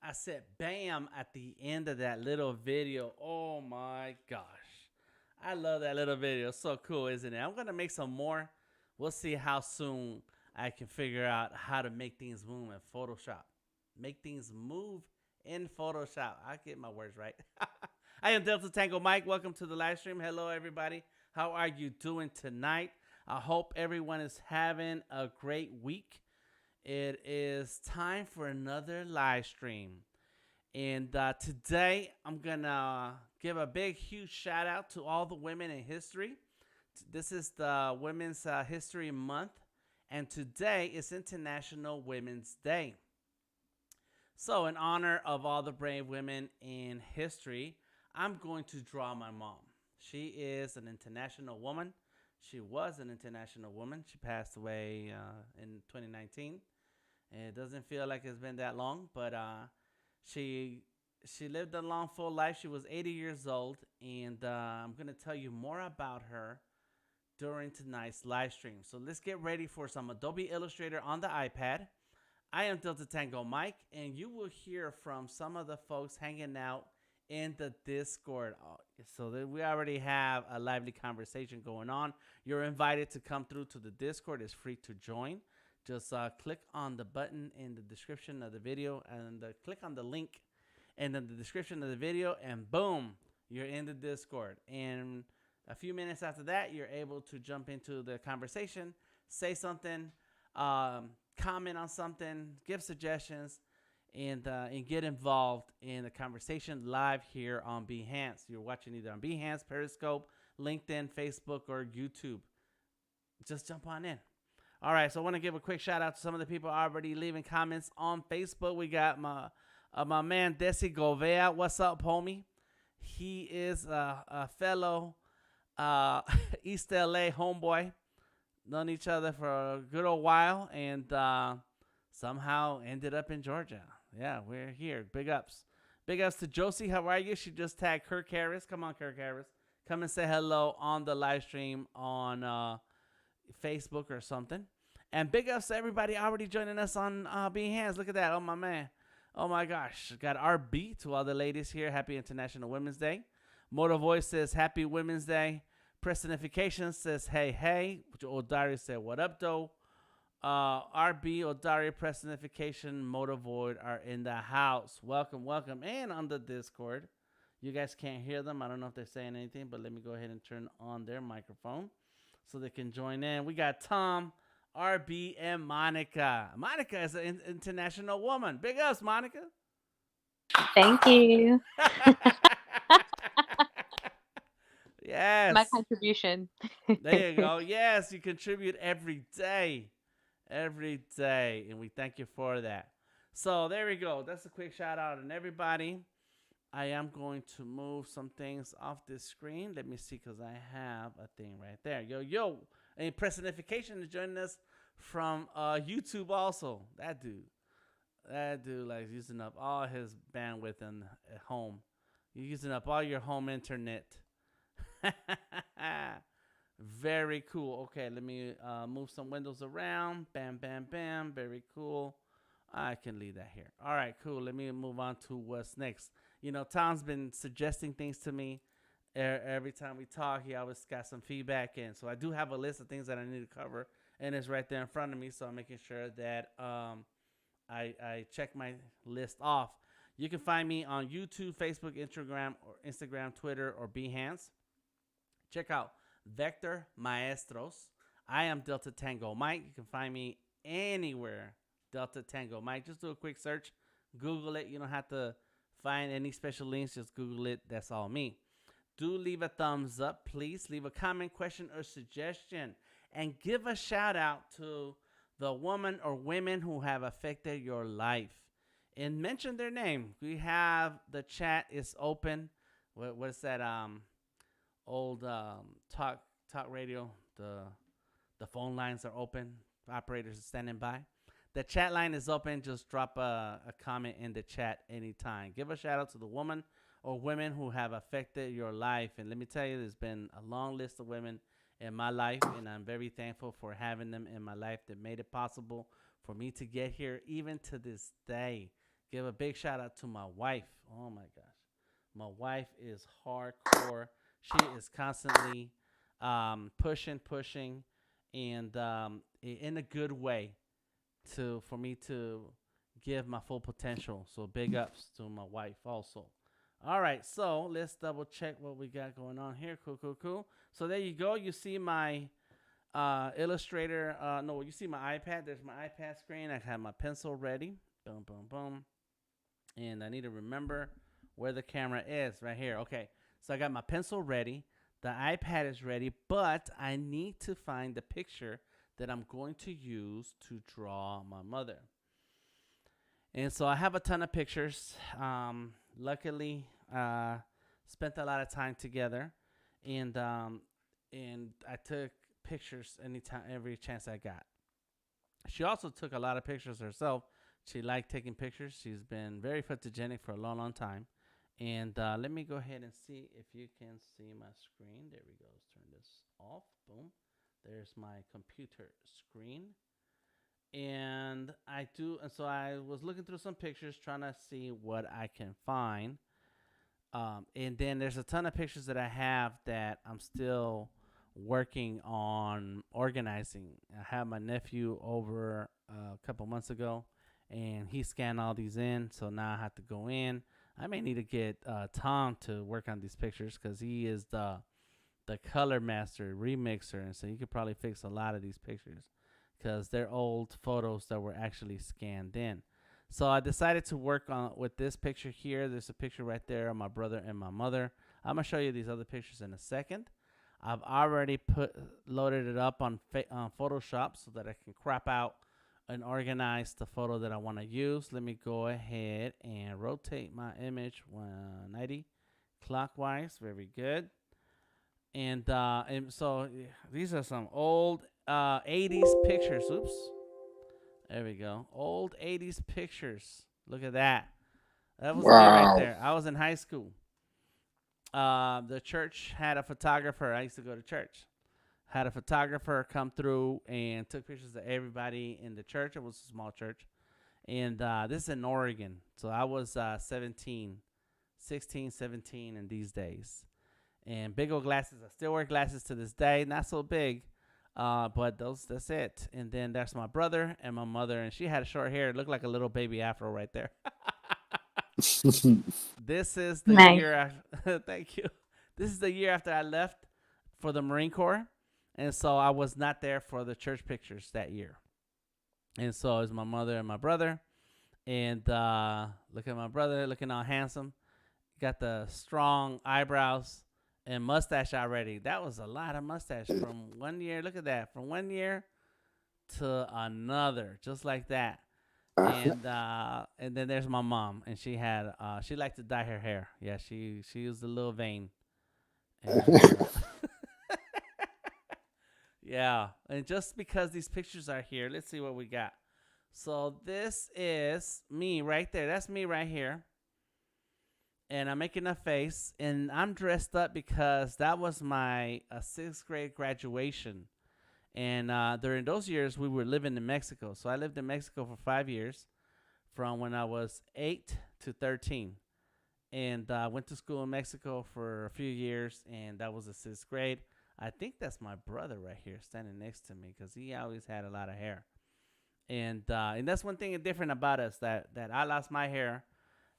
I said bam at the end of that little video. Oh my gosh. I love that little video. So cool, isn't it? I'm going to make some more. We'll see how soon I can figure out how to make things move in Photoshop. Make things move in Photoshop. I get my words right. I am Delta Tango Mike. Welcome to the live stream. Hello, everybody. How are you doing tonight? I hope everyone is having a great week. It is time for another live stream. And today I'm going to give a big, huge shout out to all the women in history. This is the Women's History Month. And today is International Women's Day. So, in honor of all the brave women in history, I'm going to draw my mom. She is an international woman. She was an international woman. She passed away in 2019. And it doesn't feel like it's been that long, but she she lived a long, full life. She was 80 years old, and I'm gonna tell you more about her during tonight's live stream. So let's get ready for some Adobe Illustrator on the iPad. I am Delta Tango Mike, and you will hear from some of the folks hanging out in the Discord. So that we already have a lively conversation going on. You're invited to come through to the Discord. It's free to join. Just click on the button in the description of the video and click on the link in the description of the video, and boom, you're in the Discord. And a few minutes after that, you're able to jump into the conversation, say something, comment on something, give suggestions, and get involved in the conversation live here on Behance. You're watching either on Behance, Periscope, LinkedIn, Facebook, or YouTube. Just jump on in. All right, so I want to give a quick shout out to some of the people already leaving comments on Facebook. We got my man Desi Govea. What's up, homie? He is a fellow East LA homeboy. Known each other for a good old while, and somehow ended up in Georgia. Yeah, we're here. Big ups. Big ups to Josie. How are you? She just tagged Kirk Harris. Come on, Kirk Harris. Come and say hello on the live stream on Facebook or something. And big ups to everybody already joining us on Behance. Look at that. Oh, my man. Oh, my gosh. Got RB to all the ladies here. Happy International Women's Day. Motor Voice says Happy Women's Day. Personification says hey, hey. Odari said what up, though. RB, Odari, Personification, Motor Void are in the house. Welcome, welcome. And on the Discord. You guys can't hear them. I don't know if they're saying anything, but let me go ahead and turn on their microphone so they can join in. We got Tom, RB, and Monica. Monica is an international woman. Big ups, Monica. Thank you. My Yes. contribution. There you go. Yes, you contribute every day. Every day. And we thank you for that. So there we go. That's a quick shout out on everybody. I am going to move some things off this screen. Let me see, because I have a thing right there. Yo, yo. And Personification is joining us from YouTube also. That dude. That dude likes using up all his bandwidth at home. You're using up all your home internet. Very cool. Okay, let me move some windows around. Bam, bam, bam. Very cool. I can leave that here. All right, cool. Let me move on to what's next. You know, Tom's been suggesting things to me every time we talk. He always got some feedback in. So I do have a list of things that I need to cover, and it's right there in front of me. So I'm making sure that I check my list off. You can find me on YouTube, Facebook, Instagram, Twitter, or Behance. Check out Vector Maestros. I am Delta Tango Mike. You can find me anywhere, Delta Tango Mike. Just do a quick search. Google it. You don't have to find any special links. Just Google it. That's all me. Do leave a thumbs up, please. Leave a comment, question, or suggestion. And give a shout out to the woman or women who have affected your life. And mention their name. We have the chat is open. What is that? Old talk radio. The phone lines are open. Operators are standing by. The chat line is open. Just drop a comment in the chat anytime. Give a shout out to the woman or women who have affected your life. And let me tell you, there's been a long list of women in my life, and I'm very thankful for having them in my life that made it possible for me to get here even to this day. give a big shout out to my wife. Oh my gosh. My wife is hardcore. She is constantly pushing, and in a good way to for me to give my full potential. So big ups to my wife also. All right, so let's double check what we got going on here. Cool. So there you go. You see my Illustrator. No, you see my iPad. There's my iPad screen. I have my pencil ready. Boom. And I need to remember where the camera is right here. Okay, so I got my pencil ready. The iPad is ready, but I need to find the picture that I'm going to use to draw my mother. And so I have a ton of pictures. Luckily, spent a lot of time together, and I took pictures anytime, every chance I got. She also took a lot of pictures herself. She liked taking pictures. She's been very photogenic for a long time. And let me go ahead and see if you can see my screen. There we go. Let's turn this off. Boom. There's my computer screen. And so I was looking through some pictures trying to see what I can find. And then there's a ton of pictures that I have that I'm still working on organizing. I had my nephew over a couple months ago, and he scanned all these in. So now I have to go in. I may need to get Tom to work on these pictures because he is the color master, remixer, and so he could probably fix a lot of these pictures because they're old photos that were actually scanned in. So I decided to work on with this picture here. There's a picture right there of my brother and my mother. I'm gonna show you these other pictures in a second. I've already loaded it up on Photoshop so that I can crop out and organize the photo that I want to use. Let me go ahead and rotate my image 190 clockwise. Very good. And so these are some old 80s pictures. Oops. There we go. Old 80s pictures. Look at that. That was me right Wow. there. I was in high school. The church had a photographer. I used to go to church. Had a photographer come through and took pictures of everybody in the church. It was a small church. And this is in Oregon. So I was 17, 16, 17 in these days. And big old glasses. I still wear glasses to this day. Not so big. But that's it. And then that's my brother and my mother. And she had short hair. It looked like a little baby afro right there. This is the Nice. year after, thank you. This is the year after I left for the Marine Corps. And so I was not there for the church pictures that year. And so it was my mother and my brother. And look at my brother looking all handsome. Got the strong eyebrows and mustache already. That was a lot of mustache from 1 year. Look at that. From 1 year to another, just like that. And then there's my mom, and she liked to dye her hair. Yeah, she used a little vein, and yeah. And just because these pictures are here, let's see what we got. So this is me right there. That's me right here, and I'm making a face, and I'm dressed up because that was my sixth grade graduation. And during those years, we were living in Mexico. So I lived in Mexico for 5 years, from when I was 8 to 13. And I went to school in Mexico for a few years, and that was the sixth grade. I think that's my brother right here standing next to me because he always had a lot of hair. And that's one thing different about us, that I lost my hair,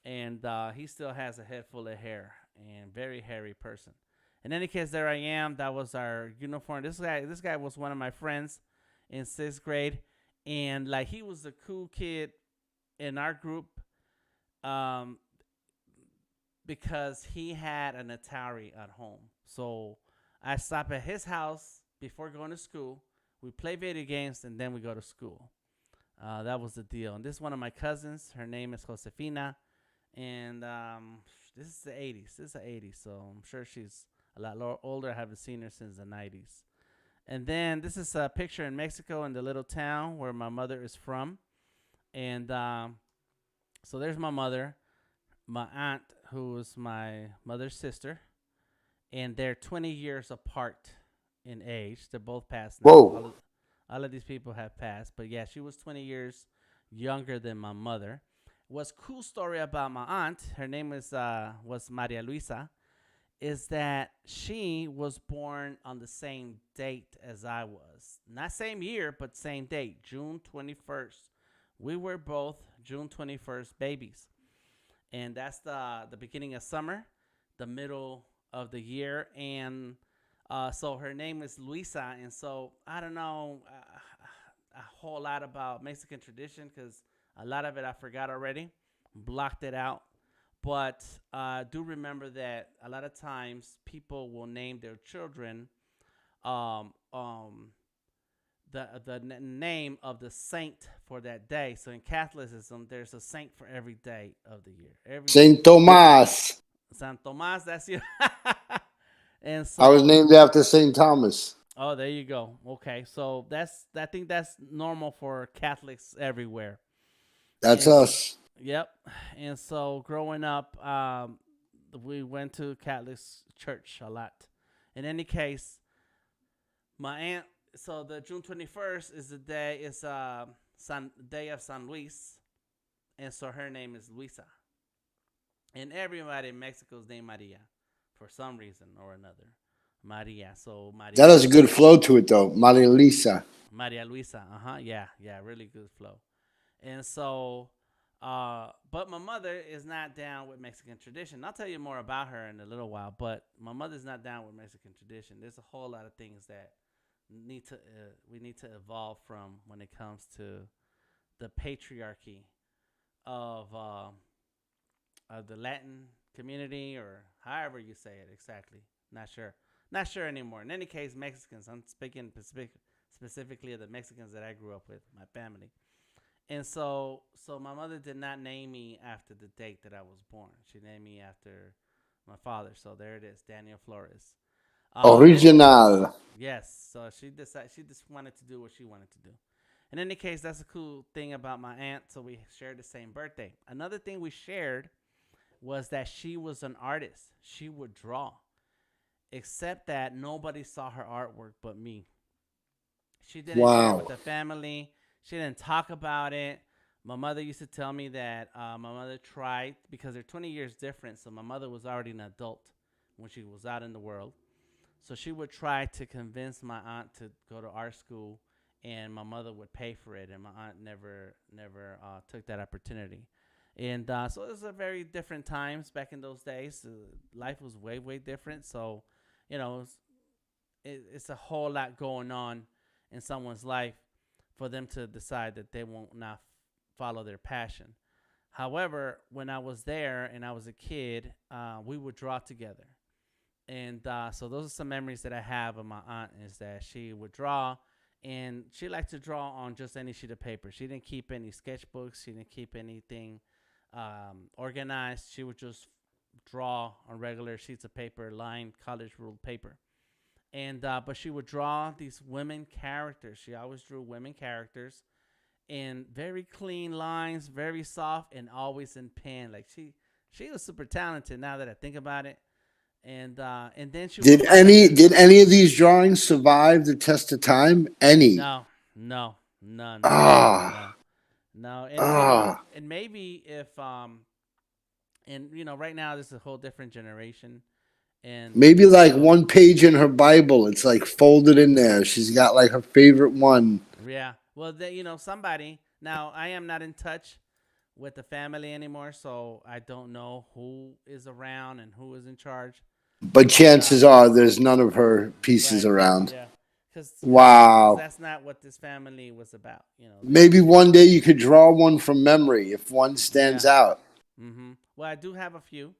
and he still has a head full of hair, and very hairy person. In any case, there I am. That was our uniform. This guy was one of my friends in sixth grade, and like he was the cool kid in our group, um, because he had an Atari at home. So I stop at his house before going to school. We play video games, and then we go to school. That was the deal. And this is one of my cousins. Her name is Josefina, and this is the 80s. This is the 80s, so I'm sure she's a lot older. I haven't seen her since the 90s. And then this is a picture in Mexico in the little town where my mother is from. And so there's my mother, my aunt, who is my mother's sister. And they're 20 years apart in age. They're both passed now. Whoa. All of these people have passed. But yeah, she was 20 years younger than my mother. what's cool story about my aunt, her name is was Maria Luisa, is that she was born on the same date as I was. Not same year, but same date, June 21st. We were both June 21st babies. And that's the beginning of summer, the middle of the year, and so her name is Luisa. And so I don't know a whole lot about Mexican tradition because a lot of it I forgot already, blocked it out. But do remember that a lot of times people will name their children um, um, the name of the saint for that day. So in Catholicism, there's a saint for every day of the year. Every Saint Thomas. San Tomas, that's you. And I was so, named after Saint Thomas. oh, there you go. Okay, so that's I think that's normal for Catholics everywhere. That's And us. yep. And so growing up, we went to Catholic church a lot. In any case, my aunt. So the June 21st is the day is San day of San Luis, and so her name is Luisa. And everybody in Mexico is named Maria for some reason or another. Maria. So Maria That has a Luisa. good flow to it, though. Maria Lisa. Maria Luisa. Yeah, yeah, really good flow. And so, but my mother is not down with Mexican tradition. I'll tell you more about her in a little while. But my mother's not down with Mexican tradition. There's a whole lot of things that we need to evolve from when it comes to the patriarchy of the Latin community, or however you say it exactly. Not sure. Not sure anymore. In any case, Mexicans. I'm speaking specifically of the Mexicans that I grew up with, my family. And so my mother did not name me after the date that I was born. She named me after my father. So there it is, Daniel Flores. And Original. yes, so she just wanted to do what she wanted to do. In any case, that's a cool thing about my aunt. So we shared the same birthday. Another thing we shared was that she was an artist. She would draw, except that nobody saw her artwork but me. She didn't share it with Wow. the family. She didn't talk about it. My mother used to tell me that my mother tried because they're 20 years different. So my mother was already an adult when she was out in the world. So she would try to convince my aunt to go to art school, and my mother would pay for it, and my aunt never took that opportunity. And so it was a very different times back in those days. Life was way different. So, you know, it's a whole lot going on in someone's life for them to decide that they won't not follow their passion. However, when I was there and I was a kid, we would draw together. And so those are some memories that I have of my aunt is that she would draw, and she liked to draw on just any sheet of paper. She didn't keep any sketchbooks. She didn't keep anything organized. She would just draw on regular sheets of paper, lined college ruled paper. And but she would draw these women characters. She always drew women characters in very clean lines, very soft, and always in pen. Like she was super talented. Now that I think about it, and then she would Did write like any a did any of these drawings survive the test of time? Any? no, no, none, Ah, no, no, ah. and maybe if and right now this is a whole different generation, and Maybe like so one page in her Bible. It's like folded in there. She's got like her favorite one. yeah, well, somebody now I am not in touch with the family anymore, so I don't know who is around and who is in charge, But but chances are there's none of her pieces right, around. yeah, because Wow. that's not what this family was about. Maybe one day you could draw one from memory if one stands Yeah. out. Well, I do have a few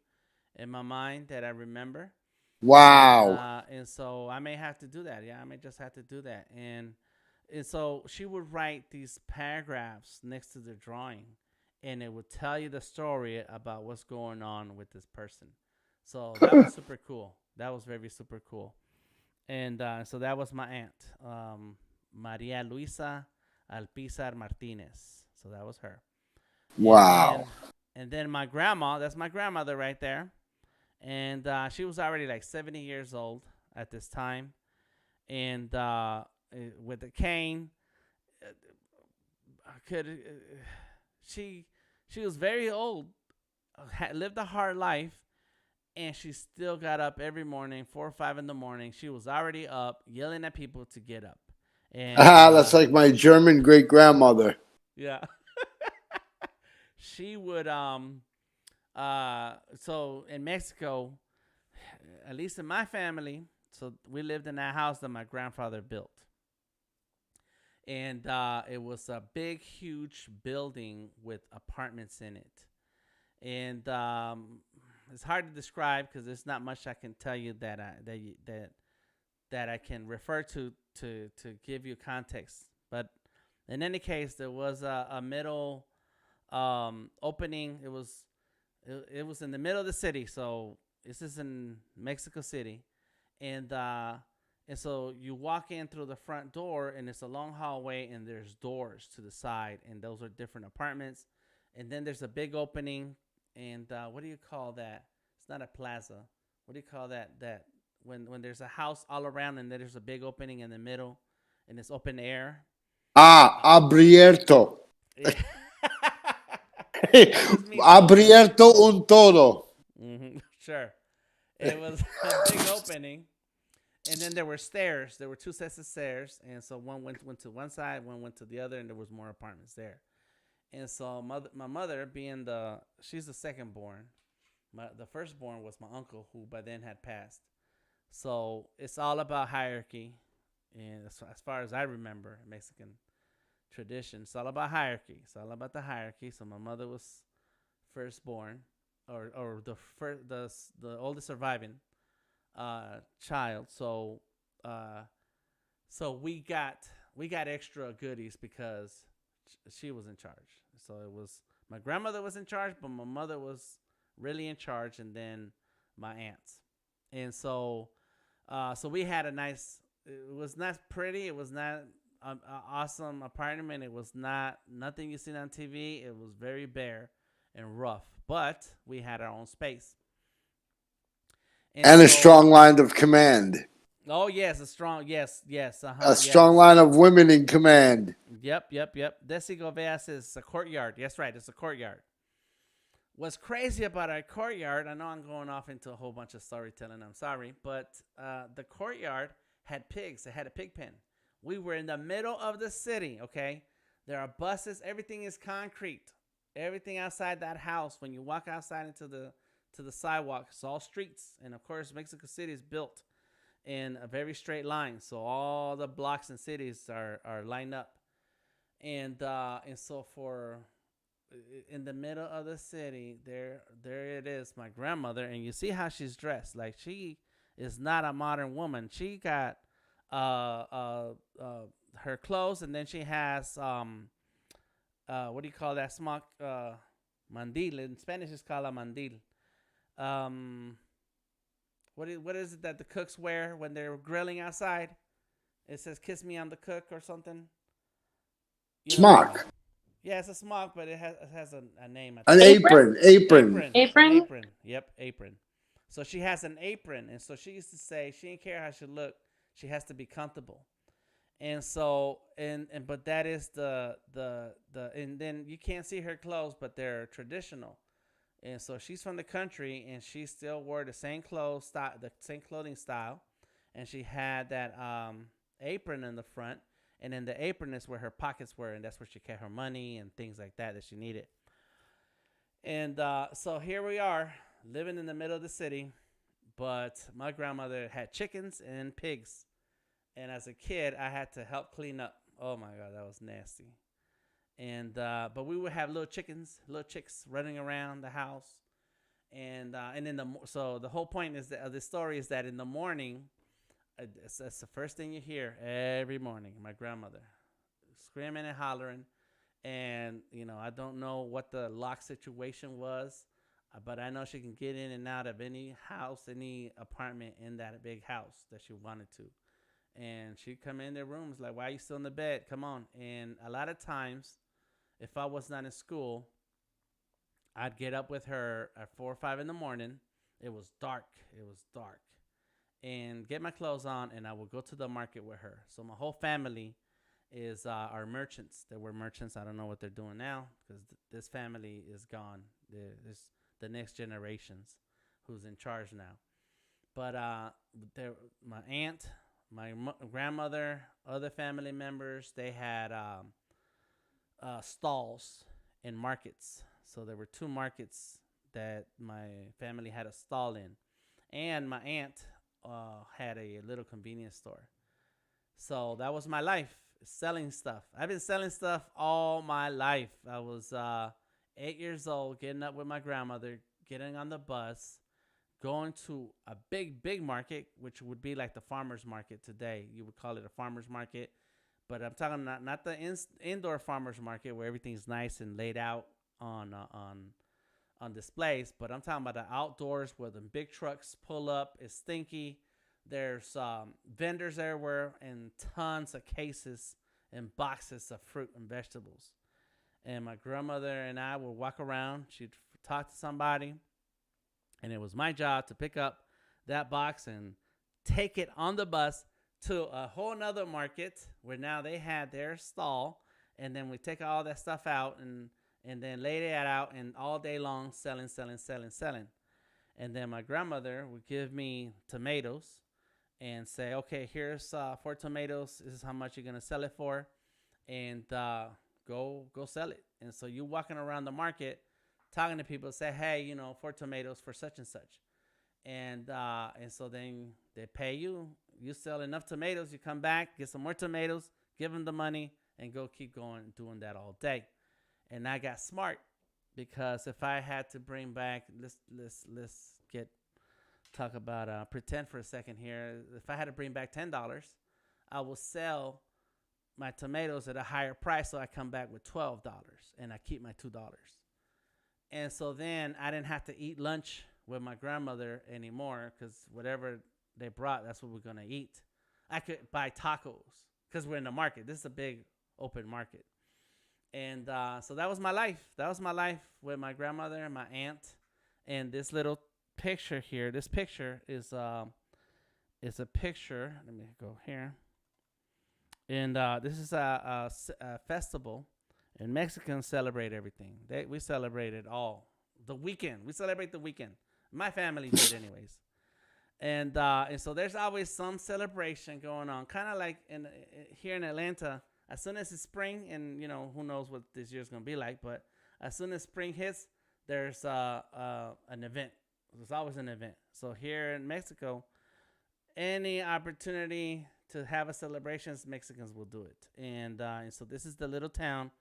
in my mind that I remember, Wow. and so I may have to do that. Yeah, I may just have to do that. And so she would write these paragraphs next to the drawing, and it would tell you the story about what's going on with this person. So that was super cool. That was very super cool. And so that was my aunt, Maria Luisa Alpizar Martinez. So that was her. And Wow. then my grandma, that's my grandmother right there. And she was already like 70 years old at this time. And with a cane, could she She was very old, had lived a hard life, and she still got up every morning, 4 or 5 in the morning. She was already up, yelling at people to get up. And That's like my German great grandmother. yeah, she would so in Mexico, at least in my family, so we lived in that house that my grandfather built. And it was a big, huge building with apartments in it. And it's hard to describe because there's not much I can tell you that I can refer to give you context. But in any case, there was a middle opening. It was in the middle of the city, so this is in Mexico City, and so you walk in through the front door, and it's a long hallway, and there's doors to the side, and those are different apartments, and then there's a big opening, and what do you call that? It's not a plaza. What do you call that? That when there's a house all around, and then there's a big opening in the middle, and it's open air. Abrierto. Yeah. That just means open. Abrierto un todo. Sure. It was a big opening, and then there were stairs. There were two sets of stairs, and so one went to one side, one went to the other, and there was more apartments there. And so my mother, being she's the second born. The firstborn was my uncle, who by then had passed. So it's all about hierarchy, and as far as I remember, Mexican tradition, it's all about hierarchy. It's all about the hierarchy. So my mother was firstborn, or the oldest surviving child. So we got extra goodies because she was in charge. So it was my grandmother was in charge, but my mother was really in charge, and then my aunts. And so we had a nice. It was not pretty. It was not an awesome apartment. It was nothing you seen on TV. It was very bare and rough, but we had our own space. And a strong line of command. Oh yes, a strong yes. A strong line of women in command. Yep. Desi Vea says a courtyard. Yes, right. It's a courtyard. What's crazy about our courtyard? I know I'm going off into a whole bunch of storytelling. I'm sorry, but the courtyard had pigs. It had a pig pen. We were in the middle of the city. Okay, there are buses. Everything is concrete. Everything outside that house. When you walk outside into the sidewalk, it's all streets. And of course, Mexico City is built in a very straight line. So all the blocks and cities are lined up. And so in the middle of the city, there it is, my grandmother, and you see how she's dressed. Like, she is not a modern woman. She got her clothes, and then she has what do you call that smock? Mandil. In Spanish, it's called a mandil. What is it that the cooks wear when they're grilling outside? It says "Kiss me, I'm the cook" or something. Smock. Yeah, it's a smock, but it has a name. An apron. Apron. Yep, apron. So she has an apron, and so she used to say she didn't care how she looked. She has to be comfortable. And so but that is the and then you can't see her clothes, but they're traditional. And so she's from the country, and she still wore the same the same clothing style, and she had that apron in the front, and in the apron is where her pockets were, and that's where she kept her money and things like that she needed. And so here we are, living in the middle of the city, but my grandmother had chickens and pigs, and as a kid, I had to help clean up. Oh my God, that was nasty. And but we would have little chicks running around the house, and in the whole point is that this story is that in the morning, that's the first thing you hear every morning. My grandmother screaming and hollering, and I don't know what the lock situation was, but I know she can get in and out of any house, any apartment in that big house that she wanted to. And she'd come in their rooms like, "Why are you still in the bed? Come on." And a lot of times, if I was not in school, I'd get up with her at 4 or 5 in the morning. It was dark. And get my clothes on, and I would go to the market with her. So my whole family is our merchants. There were merchants. I don't know what they're doing now because this family is gone. There's the next generations who's in charge now. But there, my aunt, my grandmother, other family members, they had stalls in markets. So there were two markets that my family had a stall in, and my aunt had a little convenience store. So that was my life, selling stuff. I've been selling stuff all my life. I was 8 years old, getting up with my grandmother, getting on the bus, going to a big market, which would be like the farmer's market today. You would call it a farmer's market. But I'm talking not the indoor farmer's market where everything's nice and laid out on displays, but I'm talking about the outdoors where the big trucks pull up. It's stinky. There's vendors everywhere and tons of cases and boxes of fruit and vegetables. And my grandmother and I would walk around. She'd talk to somebody, and it was my job to pick up that box and take it on the bus to a whole nother market where now they had their stall, and then we take all that stuff out and then lay that out and all day long selling. And then my grandmother would give me tomatoes and say, okay, here's 4 tomatoes. This is how much you're gonna sell it for, and go sell it. And so you walking around the market talking to people, say, hey, 4 tomatoes for such and such. And so then they pay you. You sell enough tomatoes, you come back, get some more tomatoes, give them the money, and go keep going doing that all day. And I got smart because if I had to bring back, let's talk about pretend for a second here. If I had to bring back $10, I will sell my tomatoes at a higher price, so I come back with $12, and I keep my $2. And so then I didn't have to eat lunch with my grandmother anymore because whatever they brought, that's what we're gonna eat. I could buy tacos because we're in the market. This is a big open market. And so that was my life. That was my life with my grandmother and my aunt. And this little picture here, this picture is a picture. Let me go here. And this is a festival. And Mexicans celebrate everything. We celebrate it all. The weekend. We celebrate the weekend. My family did anyways. And so there's always some celebration going on. Kind of like here in Atlanta. As soon as it's spring, and who knows what this year's gonna be like, but as soon as spring hits, there's an event. There's always an event. So here in Mexico, any opportunity to have a celebration, Mexicans will do it. And so this is the little town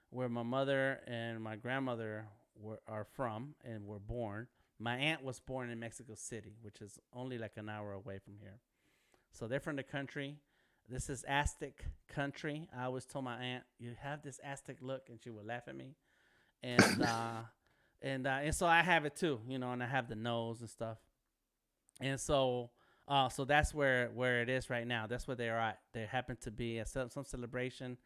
where my mother and my grandmother are from and were born. My aunt was born in Mexico City, which is only like an hour away from here. So they're from the country. This is Aztec country. I always told my aunt, "You have this Aztec look," and she would laugh at me. And and so I have it too, and I have the nose and stuff. And so that's where it is right now. That's where they are at. They happen to be at some celebration.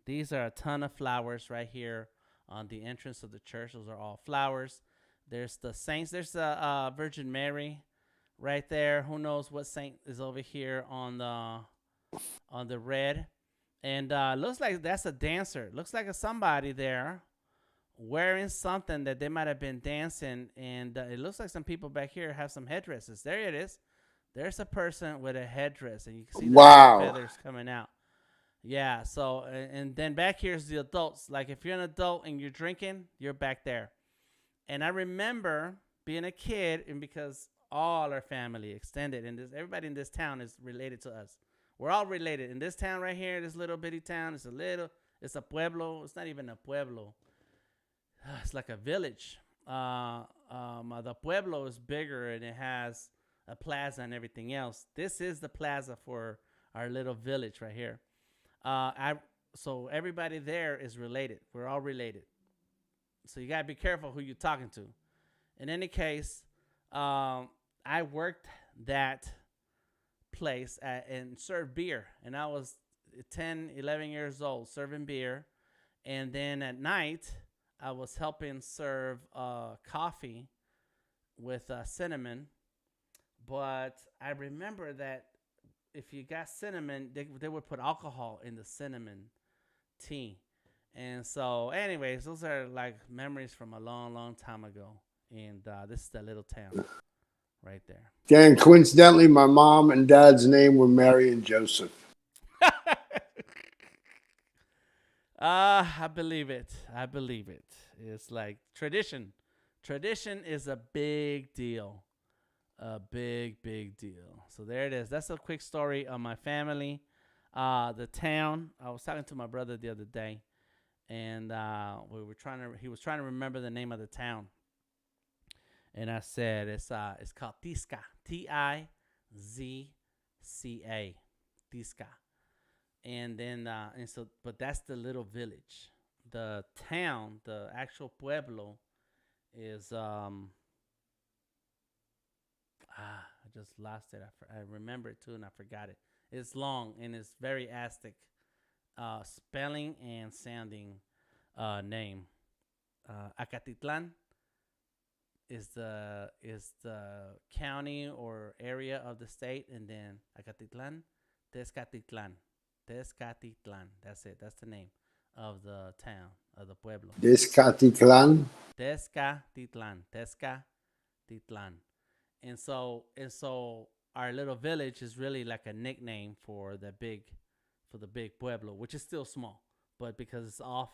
These are a ton of flowers right here on the entrance of the church. Those are all flowers. There's the saints. There's the Virgin Mary right there. Who knows what saint is over here on the red. And looks like that's a dancer. Looks like somebody there wearing something that they might have been dancing. And it looks like some people back here have some headdresses. There it is. There's a person with a headdress, and you can see the feathers coming out. Yeah, so, and then back here's the adults. Like if you're an adult and you're drinking, you're back there. And I remember being a kid, and because all our family extended, and everybody in this town is related to us. We're all related. In this town right here, this little bitty town, it's a pueblo. It's not even a pueblo. It's like a village. The pueblo is bigger, and it has a plaza and everything else. This is the plaza for our little village right here. So everybody there is related. We're all related. So you gotta be careful who you're talking to. In any case, I worked that place and served beer, and I was 10, 11 years old serving beer. And then at night, I was helping serve coffee with cinnamon. But I remember that if you got cinnamon, they would put alcohol in the cinnamon T. And so, anyways, those are like memories from a long, long time ago. And this is that little town right there. Dan, coincidentally, my mom and dad's name were Mary and Joseph. I believe it. I believe it. It's like tradition. Tradition is a big deal. A big, big deal. So there it is. That's a quick story of my family. The town. I was talking to my brother the other day, and we were trying to. He was trying to remember the name of the town, and I said it's called Tizca. Tizca. Tizca. And then and so, but that's the little village. The town, the actual pueblo, is I just lost it. I remember it too, and I forgot it. It's long and it's very Aztec spelling and sounding name. Acatitlan is the county or area of the state, and then Acatitlan, Tezcatitlan, Tezcatitlan. That's it. That's the name of the town of the pueblo. Descaticlan. Tezcatitlan, Tezcatitlan. And so our little village is really like a nickname for the big pueblo, which is still small, but because it's off,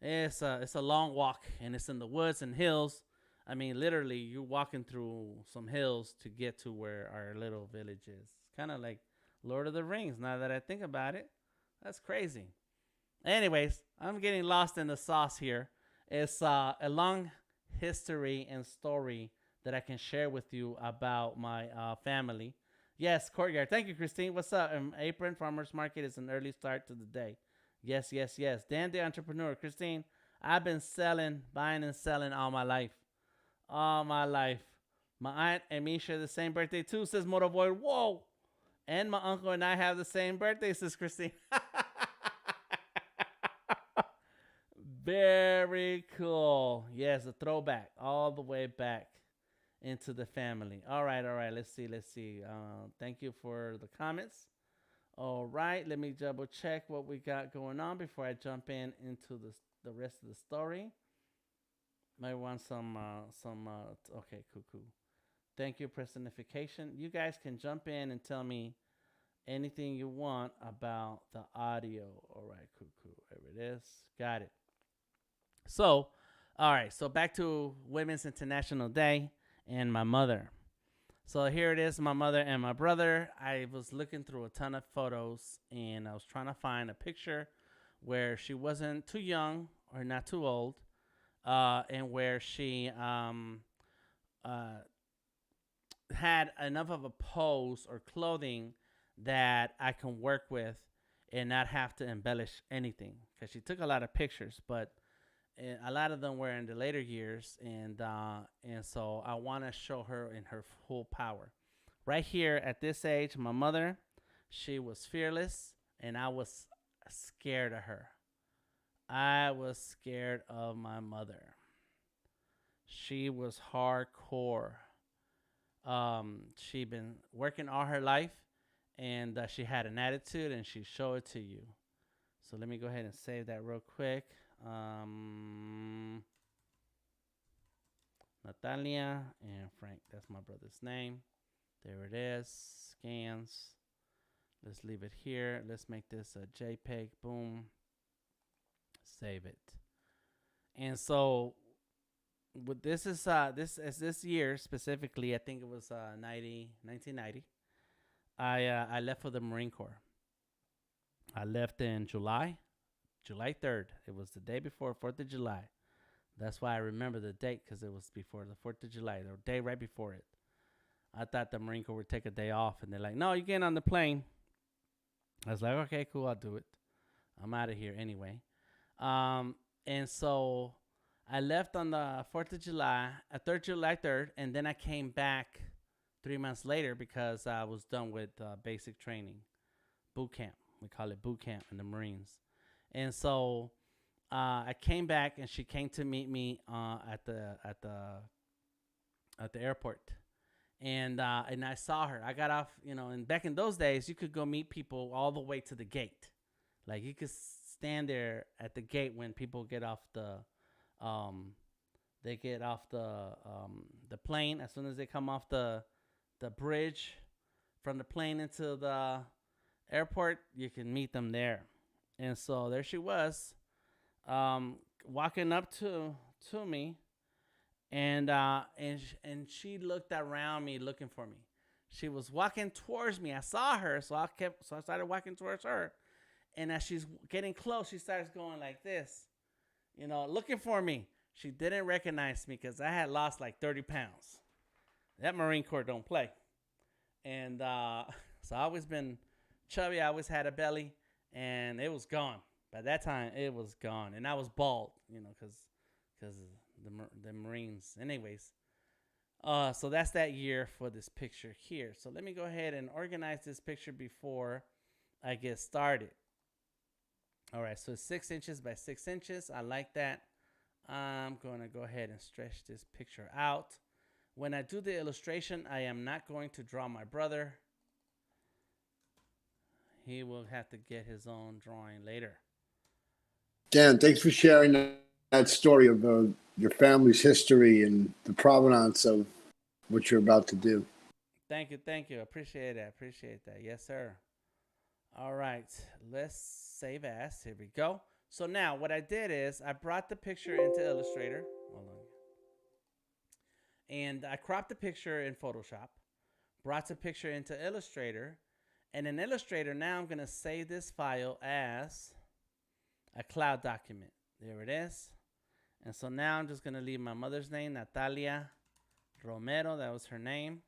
it's a long walk, and it's in the woods and hills. I mean, literally, you're walking through some hills to get to where our little village is. Kind of like Lord of the Rings. Now that I think about it, that's crazy. Anyways, I'm getting lost in the sauce here. It's a long history and story that I can share with you about my family. Yes, courtyard. Thank you, Christine. What's up? Apron Farmers Market is an early start to the day. Yes, yes, yes. Dan the entrepreneur. Christine, I've been buying and selling all my life. All my life. My aunt and me share the same birthday too, says Motoboy. Whoa. And my uncle and I have the same birthday, says Christine. Very cool. Yes, a throwback all the way back into the family. All right, all right. Let's see. Let's see. Thank you for the comments. All right, let me double check what we got going on before I jump into the rest of the story. Might want okay, cool, cool. Thank you, personification. You guys can jump in and tell me anything you want about the audio. All right, cool, cool. There it is. Got it. So, all right. So back to Women's International Day and my mother. So here it is, my mother and my brother. I was looking through a ton of photos, and I was trying to find a picture where she wasn't too young or not too old, and where she uh, had enough of a pose or clothing that I can work with and not have to embellish anything. Because she took a lot of pictures, but a lot of them were in the later years, and so I want to show her in her full power. Right here at this age, my mother, she was fearless, and I was scared of her. I was scared of my mother. She was hardcore. She been working all her life, and she had an attitude, and she showed it to you. So let me go ahead and save that real quick. Natalia and Frank. That's my brother's name. There it is. Scans. Let's leave it here. Let's make this a JPEG. Boom. Save it. And so, with this year specifically, I think it was 1990. I left for the Marine Corps. I left in July 3rd. It was the day before 4th of July. That's why I remember the date, because it was before the 4th of July, the day right before it. I thought the Marine Corps would take a day off, and they're like, no, you're getting on the plane. I was like, okay, cool, I'll do it. I'm out of here anyway. And so I left on the 4th of July, July 3rd, and then I came back 3 months later because I was done with basic training, boot camp. We call it boot camp in the Marines. And so I came back, and she came to meet me at the airport, and I saw her. I got off, and back in those days, you could go meet people all the way to the gate. Like, you could stand there at the gate when people get off um, they get off the plane. As soon as they come off the bridge from the plane into the airport, you can meet them there. And so there she was, walking up to me, and she looked around me looking for me. She was walking towards me. I saw her, so I started walking towards her. And as she's getting close, she starts going like this, looking for me. She didn't recognize me because I had lost like 30 pounds. That Marine Corps don't play. And so I always been chubby. I always had a belly, and it was gone. By that time, it was gone, and I was bald, because the Marines. Anyways, so that's that year for this picture here. So let me go ahead and organize this picture before I get started. All right, so it's 6 inches by 6 inches. I like that. I'm going to go ahead and stretch this picture out. When I do the illustration, I am not going to draw my brother. He will have to get his own drawing later. Dan, thanks for sharing that story of your family's history and the provenance of what you're about to do. Thank you. Appreciate that. Yes, sir. All right, let's save as. Here we go. So now what I did is I brought the picture into Illustrator. Hold on. And I cropped the picture in Photoshop, brought the picture into Illustrator, and in Illustrator now I'm going to save this file as a cloud document. There it is. And so now I'm just going to leave my mother's name, Natalia Romero. That was her name.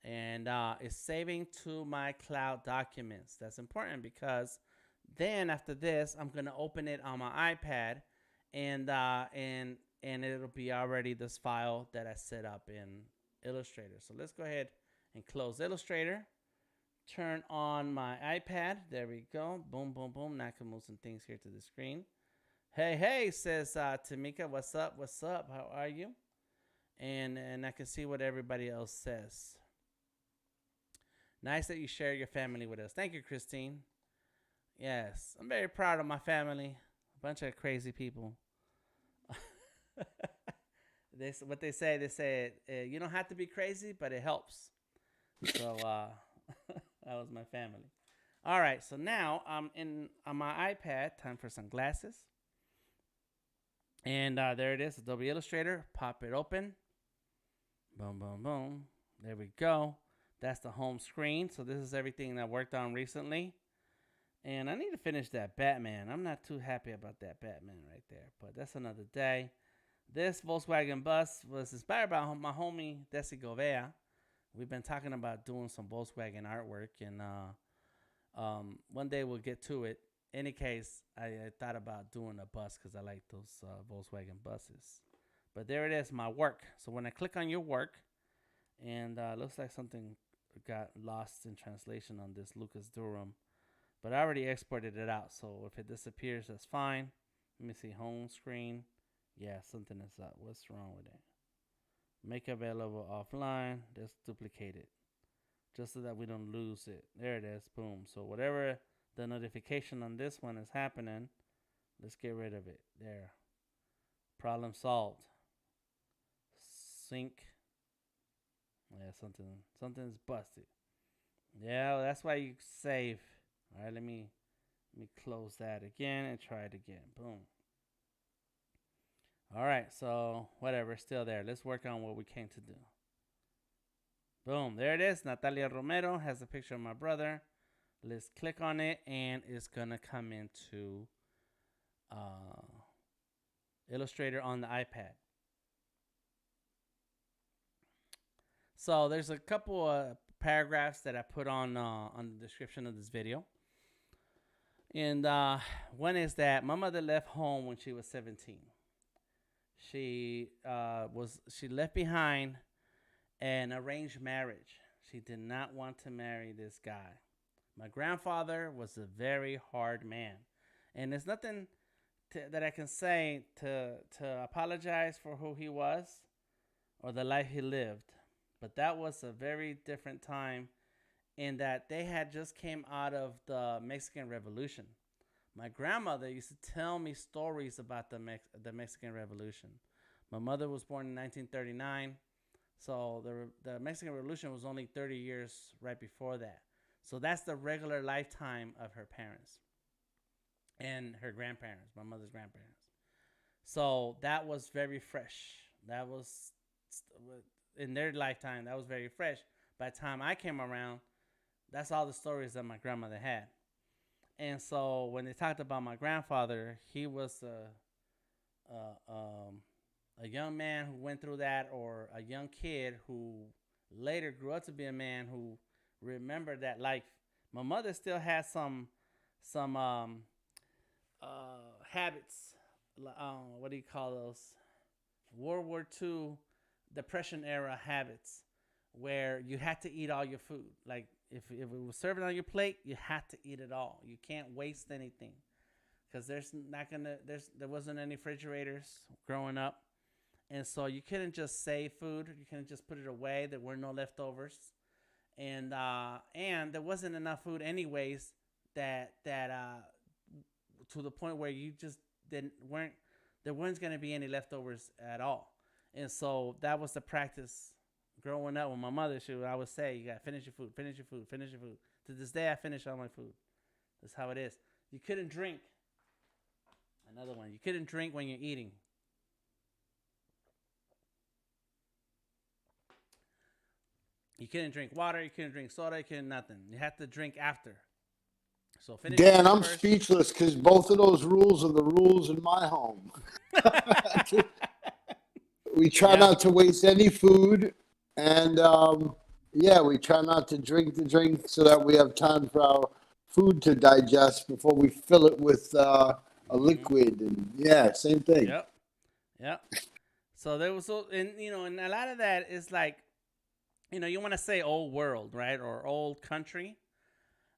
And it's saving to my cloud documents. That's important because then after this, I'm going to open it on my iPad, and it'll be already this file that I set up in Illustrator. So let's go ahead and close Illustrator. Turn on my iPad. There we go. Boom, boom, boom. Now I can move some things here to the screen. Hey, says Tamika. What's up? How are you? And I can see what everybody else says. Nice that you share your family with us. Thank you, Christine. Yes, I'm very proud of my family. A bunch of crazy people. What they say, you don't have to be crazy, but it helps. So that was my family. All right, so now I'm on my iPad. Time for some glasses. And there it is, Adobe Illustrator. Pop it open. Boom, boom, boom. There we go. That's the home screen. So this is everything that I worked on recently. And I need to finish that Batman. I'm not too happy about that Batman right there, but that's another day. This Volkswagen bus was inspired by my homie, Desi Govea. We've been talking about doing some Volkswagen artwork, and one day we'll get to it. Any case, I thought about doing a bus because I like those Volkswagen buses. But there it is, my work. So when I click on your work, and looks like something got lost in translation on this Lucas Durham. But I already exported it out, so if it disappears, that's fine. Let me see, home screen. Yeah, something is up. What's wrong with it? Make available offline. Let's duplicate it, just so that we don't lose it. There it is, boom. So whatever the notification on this one is happening, let's get rid of it. There. Problem solved. Sync. Yeah, something's busted. Yeah, well, that's why you save. All right, let me close that again and try it again. Boom. All right, so whatever, still there. Let's work on what we came to do. Boom, there it is. Natalia Romero has a picture of my brother. Let's click on it, and it's gonna come into Illustrator on the iPad. So there's a couple of paragraphs that I put on the description of this video. And one is that my mother left home when she was 17. She left behind an arranged marriage. She did not want to marry this guy. My grandfather was a very hard man, and there's nothing that I can say to apologize for who he was or the life he lived. But that was a very different time in that they had just came out of the Mexican Revolution. My grandmother used to tell me stories about the Mexican Revolution. My mother was born in 1939, so the Mexican Revolution was only 30 years right before that. So that's the regular lifetime of her parents and her grandparents, my mother's grandparents. So that was very fresh. That was in their lifetime. That was very fresh. By the time I came around, that's all the stories that my grandmother had. And so when they talked about my grandfather, he was a young man who went through that, or a young kid who later grew up to be a man who remembered that life. My mother still has some habits. What do you call those? World War II, Depression era habits, where you had to eat all your food. Like if it was served on your plate, you had to eat it all. You can't waste anything because there wasn't any refrigerators growing up, and so you couldn't just save food. You couldn't just put it away. There were no leftovers, and there wasn't enough food anyways. That to the point where you just didn't weren't there weren't going to be any leftovers at all, and so that was the practice growing up with my mother. She would always say, "You got to finish your food, finish your food, finish your food." To this day, I finish all my food. That's how it is. You couldn't drink. Another one. You couldn't drink when you're eating. You couldn't drink water. You couldn't drink soda. You couldn't nothing. You had to drink after. So finish your Dan, food I'm first. speechless because both of those rules are the rules in my home. We try Yeah. not to waste any food, and yeah, we try not to drink the drink so that we have time for our food to digest before we fill it with a Mm-hmm. liquid. And yeah, same thing. Yep. Yep. So there was, and a lot of that is like, you want to say old world, right, or old country,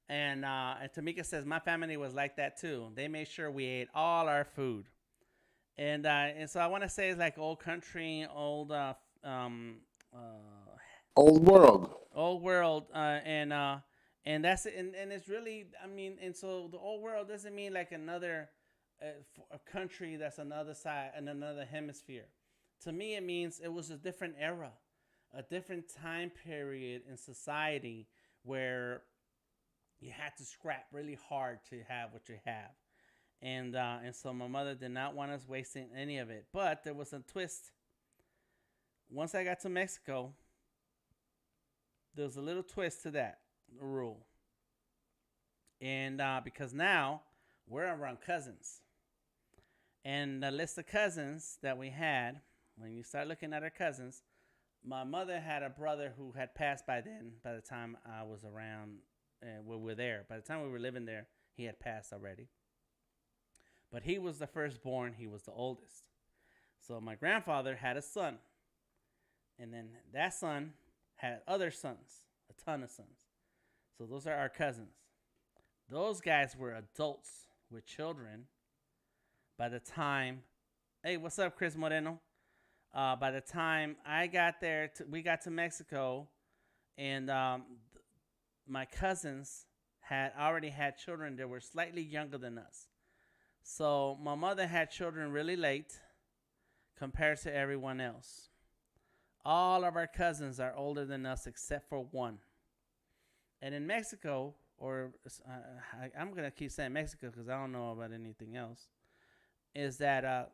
and Tamika says my family was like that too. They made sure we ate all our food, and so I want to say it's like old country, uh, Old world. old world, and that's it, and it's really, I mean, and so the old world doesn't mean like another a country that's another side and another hemisphere. To me, it means it was a different era, a different time period in society where you had to scrap really hard to have what you have. And so my mother did not want us wasting any of it. But there was a twist. Once I got to Mexico, there was a little twist to that rule. And because now we're around cousins. And the list of cousins that we had, when you start looking at our cousins, my mother had a brother who had passed by then, by the time I was around, we were there. By the time we were living there, he had passed already. But he was the firstborn, he was the oldest. So my grandfather had a son. And then that son had other sons, a ton of sons. So those are our cousins. Those guys were adults with children by the time, hey, what's up, Chris Moreno? By the time I got there, we got to Mexico, and my cousins had already had children that were slightly younger than us. So my mother had children really late compared to everyone else. All of our cousins are older than us except for one. And in Mexico, or I'm going to keep saying Mexico because I don't know about anything else, is that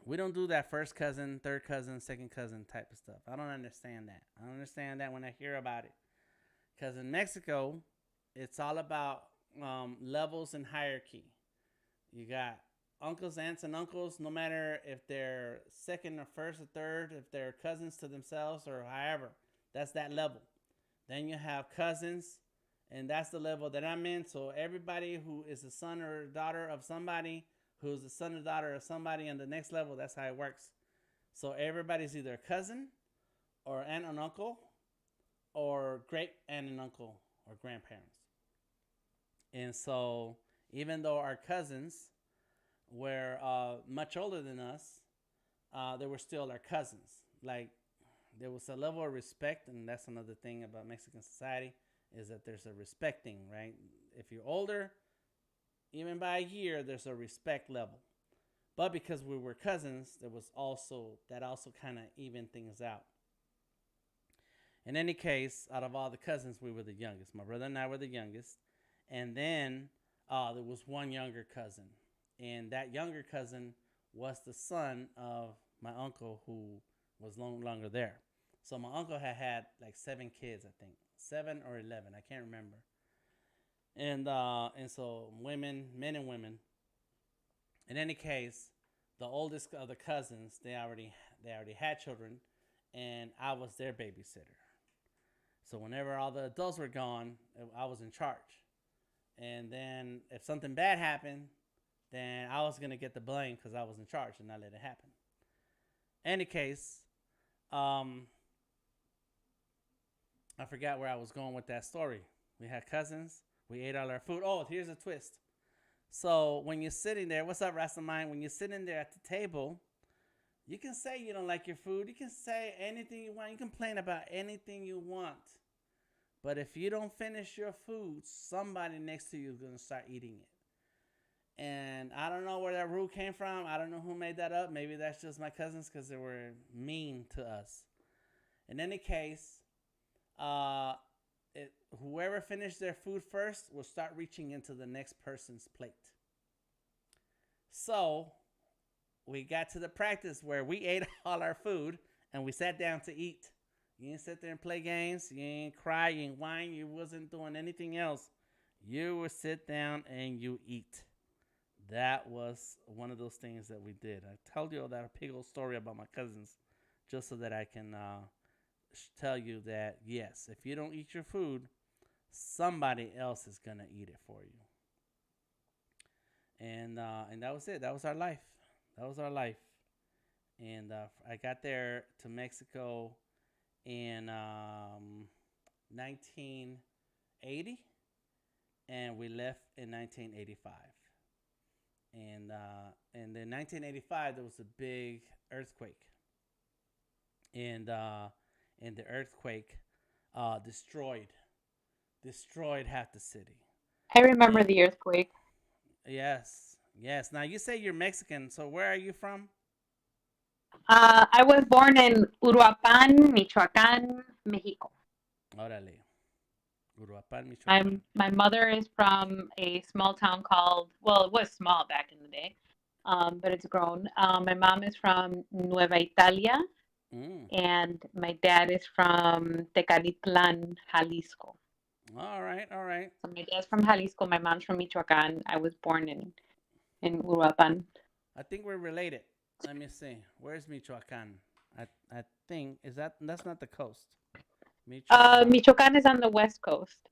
we don't do that first cousin, third cousin, second cousin type of stuff. I don't understand that. I don't understand that when I hear about it. Because in Mexico, it's all about levels and hierarchy. You got uncles, aunts, and uncles, no matter if they're second or first or third, if they're cousins to themselves or however. That's that level. Then you have cousins, and that's the level that I'm in. So everybody who is a son or daughter of somebody, who's the son or daughter of somebody on the next level, that's how it works. So everybody's either a cousin or aunt and uncle or great aunt and uncle or grandparents. And so even though our cousins were much older than us, they were still our cousins. Like there was a level of respect, and that's another thing about Mexican society is that there's a respecting, right? If you're older, even by a year, there's a respect level. But because we were cousins, there was also that also kind of evened things out. In any case, out of all the cousins, we were the youngest. My brother and I were the youngest, and then there was one younger cousin, and that younger cousin was the son of my uncle who was no longer there. So my uncle had like 7 kids, I think 7 or 11, I can't remember. And so women, men and women. In any case, the oldest of the cousins, they already had children, and I was their babysitter. So whenever all the adults were gone, I was in charge. And then if something bad happened, then I was gonna get the blame because I was in charge and not let it happen. Any case, um, I forgot where I was going with that story. We had cousins. We ate all our food. Oh, here's a twist. So when you're sitting there, what's up, Rastaman? When you're sitting there at the table, you can say you don't like your food. You can say anything you want. You can complain about anything you want. But if you don't finish your food, somebody next to you is going to start eating it. And I don't know where that rule came from. I don't know who made that up. Maybe that's just my cousins because they were mean to us. In any case, whoever finished their food first will start reaching into the next person's plate. So we got to the practice where we ate all our food and we sat down to eat. You didn't sit there and play games. You didn't cry. You didn't whine. You wasn't doing anything else. You would sit down and you eat. That was one of those things that we did. I told you that big old story about my cousins just so that I can tell you that, yes, if you don't eat your food, somebody else is going to eat it for you. And that was it. That was our life. That was our life. And I got there to Mexico in 1980, and we left in 1985. And in 1985 there was a big earthquake, and the earthquake destroyed half the city. I remember And the earthquake. yes, yes. Now you say you're Mexican, so where are you from? I was born in Uruapan, Michoacan, Mexico. Órale, Uruapan, My Michoacán. my mother is from a small town called, well, it was small back in the day, but it's grown. My mom is from Nueva Italia, Mm. and my dad is from Tecalitlan, Jalisco. All right, all right. So my dad's from Jalisco, my mom's from Michoacan. I was born in Uruapan. I think we're related. Let me see. Where's Michoacán? I think that's not the coast. Michoacan. Michoacan is on the west coast.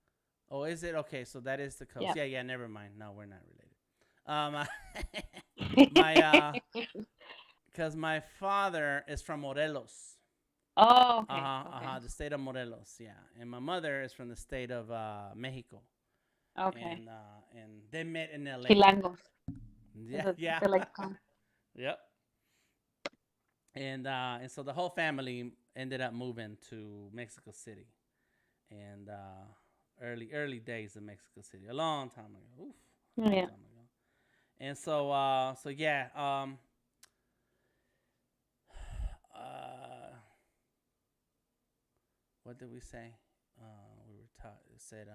Oh, is it? Okay, so that is the coast. Yeah. Yeah, yeah, never mind. No, we're not related. My cuz my father is from Morelos. Oh, okay. Uh-huh, the state of Morelos, yeah. And my mother is from the state of Mexico. Okay. And they met in LA. Chilangos. Yeah, yeah. They like to call. Yep. And so the whole family ended up moving to Mexico City, and early days of Mexico City, a long time ago. Oof, a long Yeah. time ago. And so yeah. What did we say? We were taught. It said.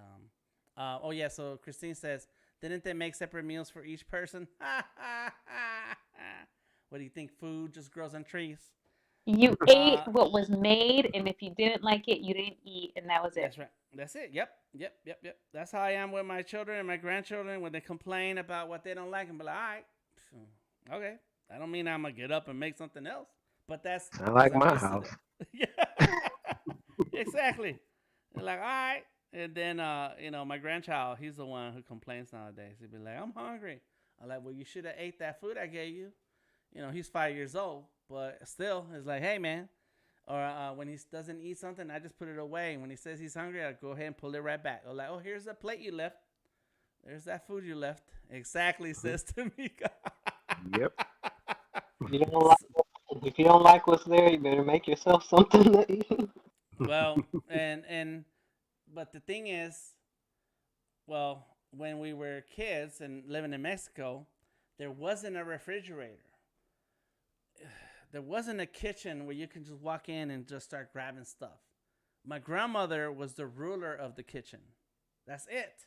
Oh yeah. So Christine says, didn't they make separate meals for each person? What do you think? Food just grows on trees? You ate Uh, what was made, and if you didn't like it, you didn't eat, and that was it. that's right. That's it. Yep. Yep. Yep. Yep. That's how I am with my children and my grandchildren when they complain about what they don't like and be like, all right, okay. I don't mean I'm gonna get up and make something else, but that's I because like I'm my used to house. that. Yeah. Exactly. They're like, all right. And then, my grandchild, he's the one who complains nowadays. He'd be like, I'm hungry. I'm like, well, you should have ate that food I gave you. He's 5 years old, but still, it's like, hey, man. Or when he doesn't eat something, I just put it away. And when he says he's hungry, I go ahead and pull it right back. I'm like, oh, here's the plate you left. There's that food you left. Exactly, says Tamika. Yep. If you don't like if you don't like what's there, you better make yourself something to eat. Well, but the thing is, well, when we were kids and living in Mexico, there wasn't a refrigerator. There wasn't a kitchen where you can just walk in and just start grabbing stuff. My grandmother was the ruler of the kitchen. That's it.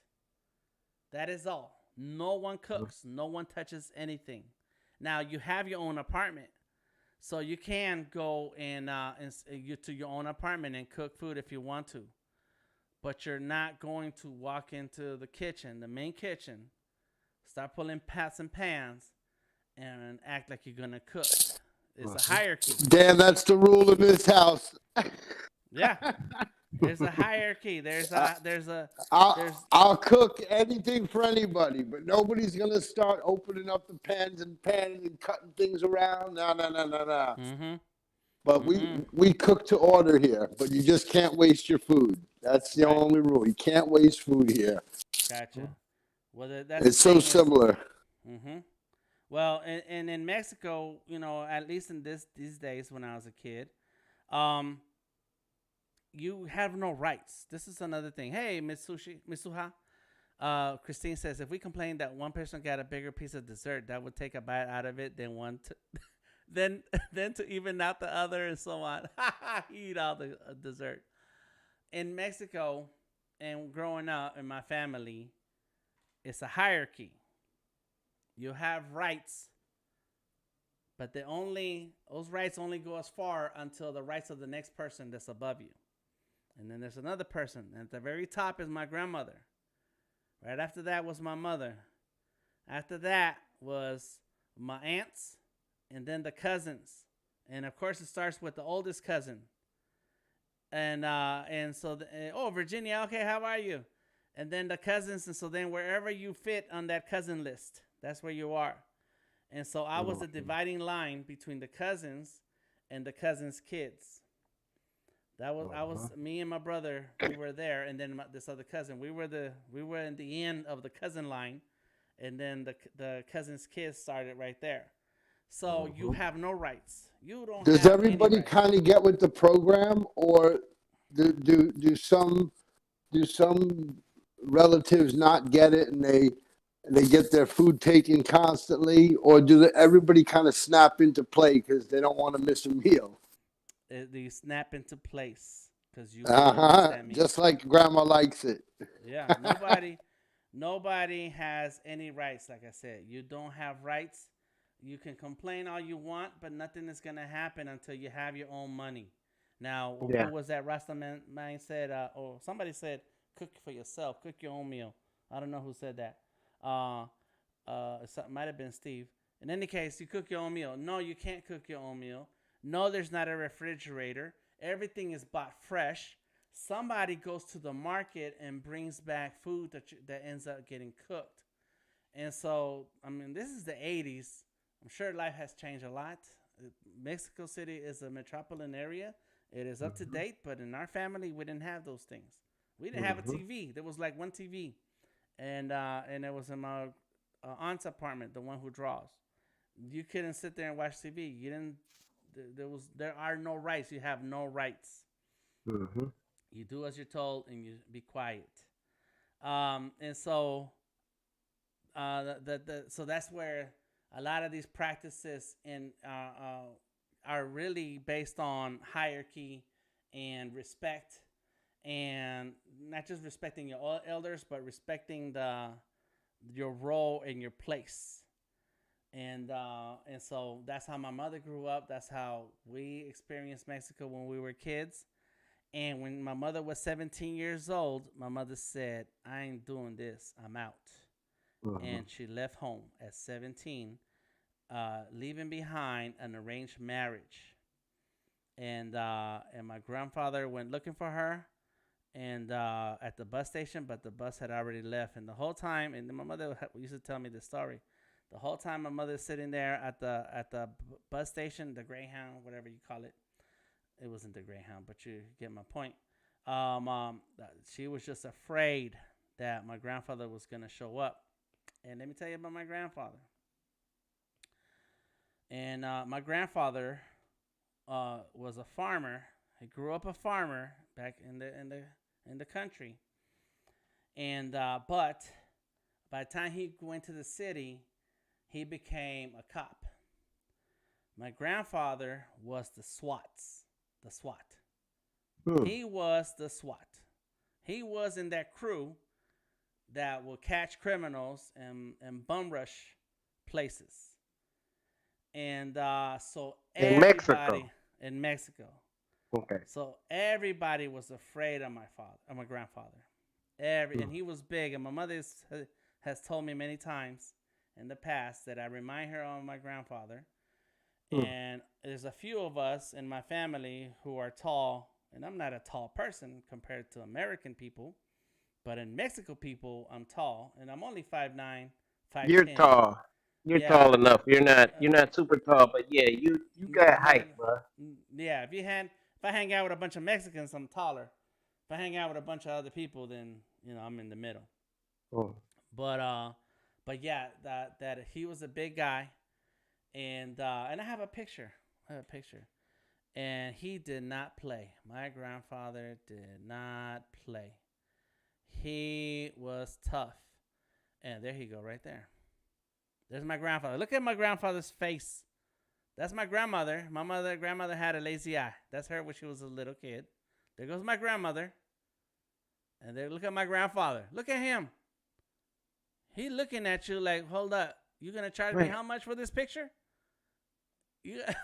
That is all. No one cooks. No one touches anything. Now you have your own apartment, so you can go and you to your own apartment and cook food if you want to. But you're not going to walk into the kitchen, the main kitchen, start pulling pots and pans, and act like you're gonna cook. It's a hierarchy. Dan, that's the rule in this house. Yeah, there's a hierarchy. I'll cook anything for anybody, but nobody's gonna start opening up the pans and panning and cutting things around. No, no, no, no, no. Mm-hmm. But we cook to order here, but you just can't waste your food. That's the only rule. You can't waste food here. Gotcha. Well, that's It's so similar. Mm-hmm. Well, and in Mexico, at least in these days when I was a kid, you have no rights. This is another thing. Hey, Mitsuha. Christine says if we complain that one person got a bigger piece of dessert, that would take a bite out of it than one to, then to even out the other and so on. Eat all the dessert. In Mexico and growing up in my family, it's a hierarchy. You have rights, but those rights only go as far until the rights of the next person that's above you. And then there's another person. And at the very top is my grandmother. Right after that was my mother. After that was my aunts and then the cousins. And of course it starts with the oldest cousin. And so Virginia, okay, how are you? And then the cousins, and so then wherever you fit on that cousin list, that's where you are. And so I was the dividing line between the cousins and the cousins' kids. I was me and my brother. We were there, and then this other cousin. We were in the end of the cousin line, and then the cousins' kids started right there. So you have no rights. You don't. Does have everybody any rights. kind of get with the program, or do some relatives not get it and they get their food taken constantly, or everybody kind of snap into play because they don't want to miss a meal? They snap into place because you miss that meal. Just like grandma likes it. Yeah, nobody has any rights. Like I said, you don't have rights. You can complain all you want, but nothing is gonna happen until you have your own money. Now, who was that? Rasta man said, or somebody said, cook for yourself, cook your own meal. I don't know who said that. It might have been Steve. In any case, you cook your own meal. No, you can't cook your own meal. No, there's not a refrigerator. Everything is bought fresh. Somebody goes to the market and brings back food that ends up getting cooked. And so, I mean, this is the 80s. I'm sure life has changed a lot. Mexico City is a metropolitan area. It is up to date, but in our family, we didn't have those things. We didn't have a TV. There was like one TV, and it was in my aunt's apartment, the one who draws. You couldn't sit there and watch TV. You didn't. There are no rights. You have no rights. You do as you're told, and you be quiet. And so, so that's where a lot of these practices are really based on hierarchy and respect, and not just respecting your elders, but respecting your role and your place. And so that's how my mother grew up. That's how we experienced Mexico when we were kids. And when my mother was 17 years old, my mother said, "I ain't doing this. I'm out." And she left home at 17, leaving behind an arranged marriage. And my grandfather went looking for her, and at the bus station, but the bus had already left. And the whole time, and my mother used to tell me this story. The whole time, my mother's sitting there at the bus station, the Greyhound, whatever you call it. It wasn't the Greyhound, but you get my point. She was just afraid that my grandfather was going to show up. And let me tell you about my grandfather. And my grandfather was a farmer. He grew up a farmer back in the country. And but By the time he went to the city, he became a cop. My grandfather was the SWATs, the SWAT. He was the SWAT. He was in that crew that will catch criminals and bum rush places. And so In everybody Mexico. in Mexico. Okay. So everybody was afraid of my grandfather. And he was big. And my mother has told me many times in the past that I remind her of my grandfather. And there's a few of us in my family who are tall, and I'm not a tall person compared to American people, but in Mexico people, I'm tall, and I'm only 5'9", 5'10". You're tall. You're Yeah, tall enough. You're not super tall, but yeah, you got height, bro. yeah. If I hang out with a bunch of Mexicans, I'm taller. If I hang out with a bunch of other people, then I'm in the middle. But yeah, that he was a big guy. And I have a picture. And he did not play. My grandfather did not play. He was tough. And there he go, right there. There's my grandfather. Look at my grandfather's face. That's my grandmother. Grandmother had a lazy eye. That's her when she was a little kid. There goes my grandmother. And there, look at my grandfather. Look at him. He looking at you like, hold up. You gonna charge me how much for this picture?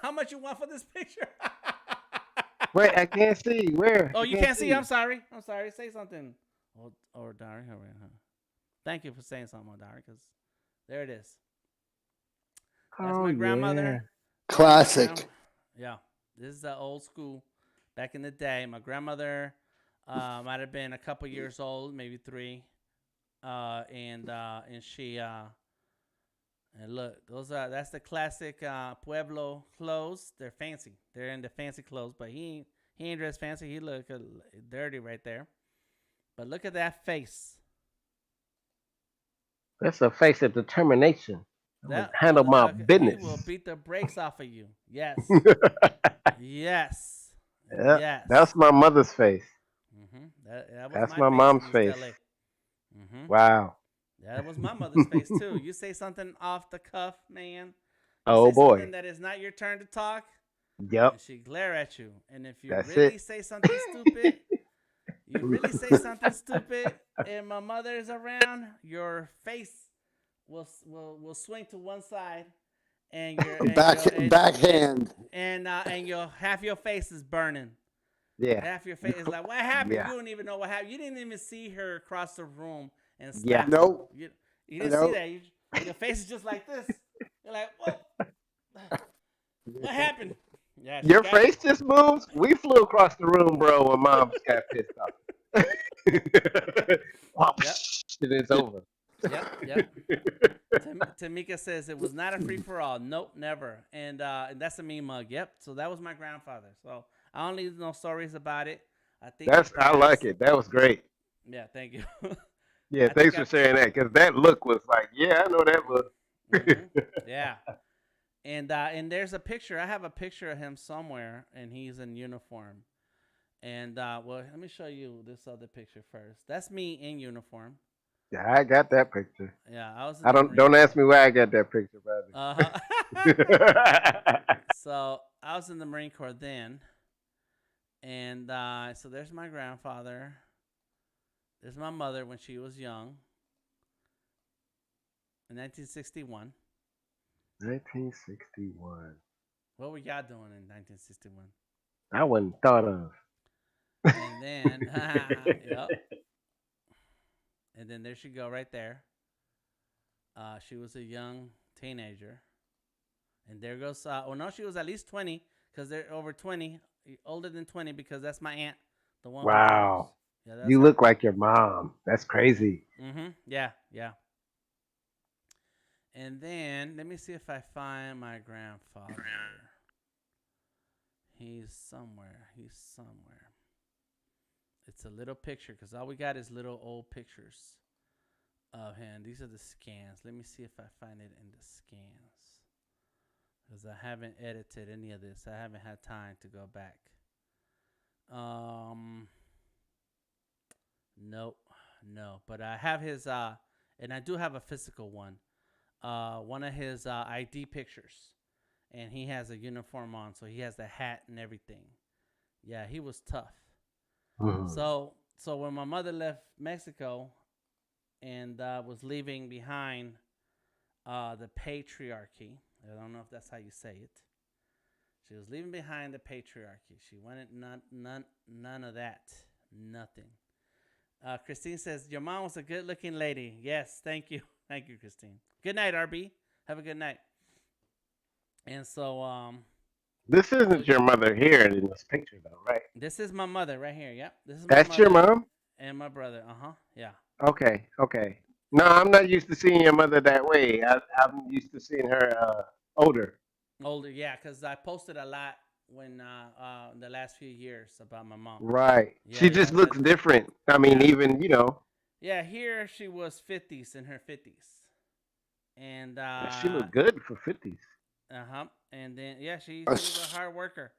How much you want for this picture? Wait, I can't see. Where? Oh, you can't see. I'm sorry. Say something. Or Dari. Thank you for saying something, Dari, because there it is. That's my grandmother. Yeah. Classic. Yeah. This is the old school. Back in the day, my grandmother might have been a couple years old, maybe 3. And she and look, that's the classic Pueblo clothes. They're fancy. They're in the fancy clothes, but he ain't dressed fancy. He look dirty right there. But look at that face. That's a face of determination. Handle my business. He will beat the brakes off of you. Yes. Yes. Yeah, Yes. that's my mother's face. That was That's my my mom's in face. East LA. Wow. That was my mother's face too. You say something off the cuff, man. You Oh say boy. something that is not your turn to talk. Yep. And she glare at you. And if you That's really it. say something stupid, and my mother is around, your face will swing to one side, and Backhand. and your half your face is burning. Yeah. Half your face is like, what happened? Yeah. You don't even know what happened. You didn't even see her across the room and Yeah. slap Nope. you. You didn't see that. Your face is just like this. You're like, what happened? Yeah, Your face just moves. We flew across the room, bro, when Mom got pissed off. Yep. And it's over. Yep. Tamika says it was not a free for all. Nope, never. And that's a mean mug. Yep. So that was my grandfather. So I only know stories about it. I think I like it. That was great. Yeah, thank you. Yeah, thanks for sharing that, because that look was like, yeah, I know that look. Yeah. And there's a picture. I have a picture of him somewhere, and he's in uniform. And well, let me show you this other picture first. That's me in uniform. Yeah, I got that picture. Yeah, I was. Don't ask me where I got that picture, brother. So I was in the Marine Corps then, and so there's my grandfather. There's my mother when she was young. In 1961. 1961. What were y'all doing in 1961? I wasn't thought of. And then, yep. And then there she go right there. She was a young teenager. And there goes, no, she was at least 20, because they're over 20, older than 20, because that's my aunt, the one. Wow. Yeah, you look like your mom. That's crazy. Yeah. And then, let me see if I find my grandfather. He's somewhere. It's a little picture, because all we got is little old pictures of him. These are the scans. Let me see if I find it in the scans, because I haven't edited any of this. I haven't had time to go back. Nope, no. But I have his and I do have a physical one. One of his ID pictures, and he has a uniform on, so he has the hat and everything. Yeah, he was tough. Mhm. So when my mother left Mexico and was leaving behind the patriarchy, I don't know if that's how you say it. She was leaving behind the patriarchy. She wanted none of that. Nothing. Christine says, your mom was a good looking lady. Yes, thank you. Thank you, Christine. Good night, RB. Have a good night. And This so isn't your mother here in this picture, though, right? this is my mother right here. Yep. This is my That's your mother mom? and my brother. Yeah. Okay, okay. No, I'm not used to seeing your mother that way. I'm used to seeing her older. Older, yeah, because I posted a lot when the last few years about my mom. Right. Yeah, She yeah, just looks different. I mean, yeah, even, yeah. Here she was 50s in her 50s, and she looked good for 50s. and then yeah, Uh, she was a hard worker.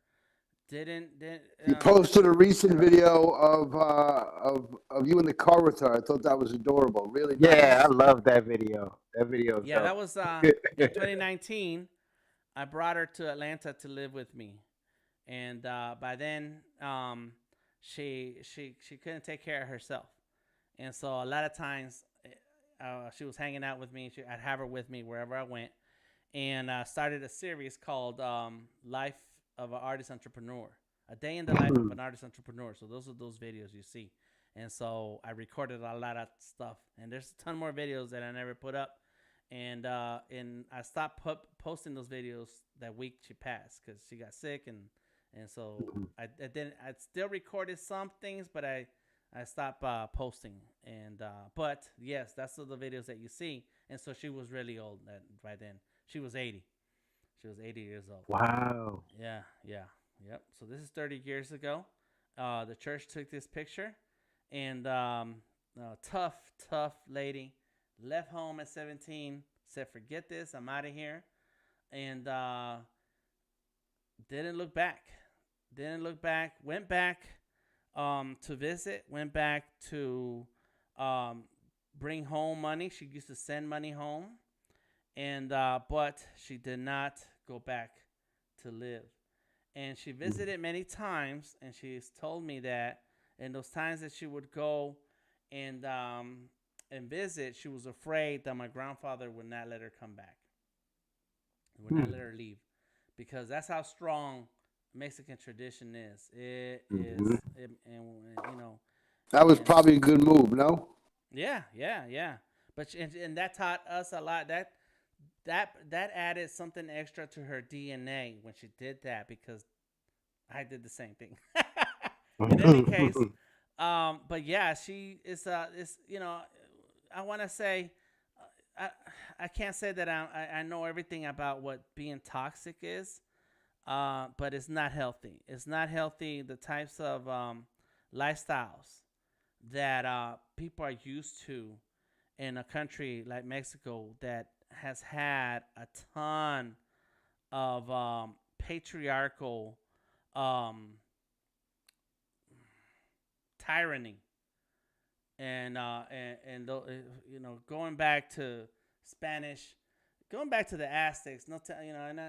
Didn't He posted a recent video of you in the car with her. I thought that was adorable. Really Yeah, I nice. love that video. That video is yeah, that dope. was in 2019. I brought her to Atlanta to live with me, and by then she couldn't take care of herself, and so a lot of times she was hanging out with me. I'd have her with me wherever I went, and started a series called Life of an Artist Entrepreneur, a day in the life of an artist entrepreneur. So those are those videos you see, and so I recorded a lot of stuff, and there's a ton more videos that I never put up, and I stopped posting those videos that week she passed because she got sick, and so I didn't. I still recorded some things, but I stopped posting, and but yes, that's the videos that you see, and so she was really old by then. She was 80. She was 80 years old. Wow. Yeah, yeah, yep. So this is 30 years ago. The church took this picture, and tough, tough lady. Left home at 17. Said, "Forget this. I'm out of here," and didn't look back. Didn't look back. Went back to visit. Went back to um, bring home money. She used to send money home, and but she did not go back to live. And she visited many times, and she's told me that in those times that she would go and visit, she was afraid that my grandfather would not let her come back, would not let her leave, because that's how strong Mexican tradition is. It is, Hmm. and That was and probably a good move, no? yeah, yeah, yeah. But and that taught us a lot. That added something extra to her DNA when she did that, because I did the same thing. In any case, but yeah, she is I want to say, I can't say that I know everything about what being toxic is, but it's not healthy. It's not healthy. The types of lifestyles that people are used to in a country like Mexico that has had a ton of patriarchal um, tyranny, going back to Spanish, going back to the Aztecs. And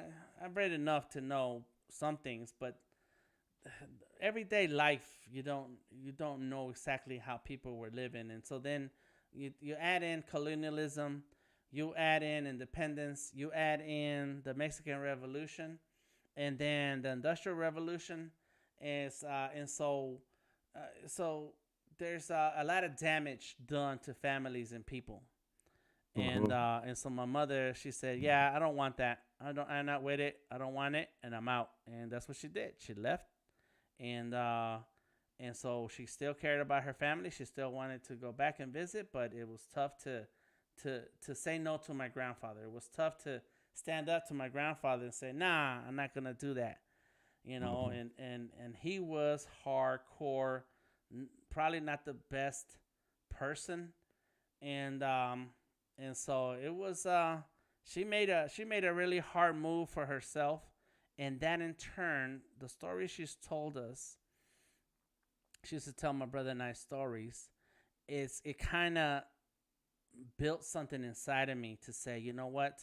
I've read enough to know some things, but everyday life, you don't know exactly how people were living, and so then you add in colonialism, you add in independence, you add in the Mexican Revolution, and then the Industrial Revolution, and so there's a lot of damage done to families and people, and so my mother, she said, yeah, I don't want that. I'm not with it. I don't want it, and I'm out. And that's what she did. She left, and so she still cared about her family. She still wanted to go back and visit, but it was tough to say no to my grandfather. It was tough to stand up to my grandfather and say, nah, I'm not gonna do that. And he was hardcore, probably not the best person, and so it was. She made a really hard move for herself, and that in turn, the story she's told us, she used to tell my brother and I stories. It kind of built something inside of me to say, you know what,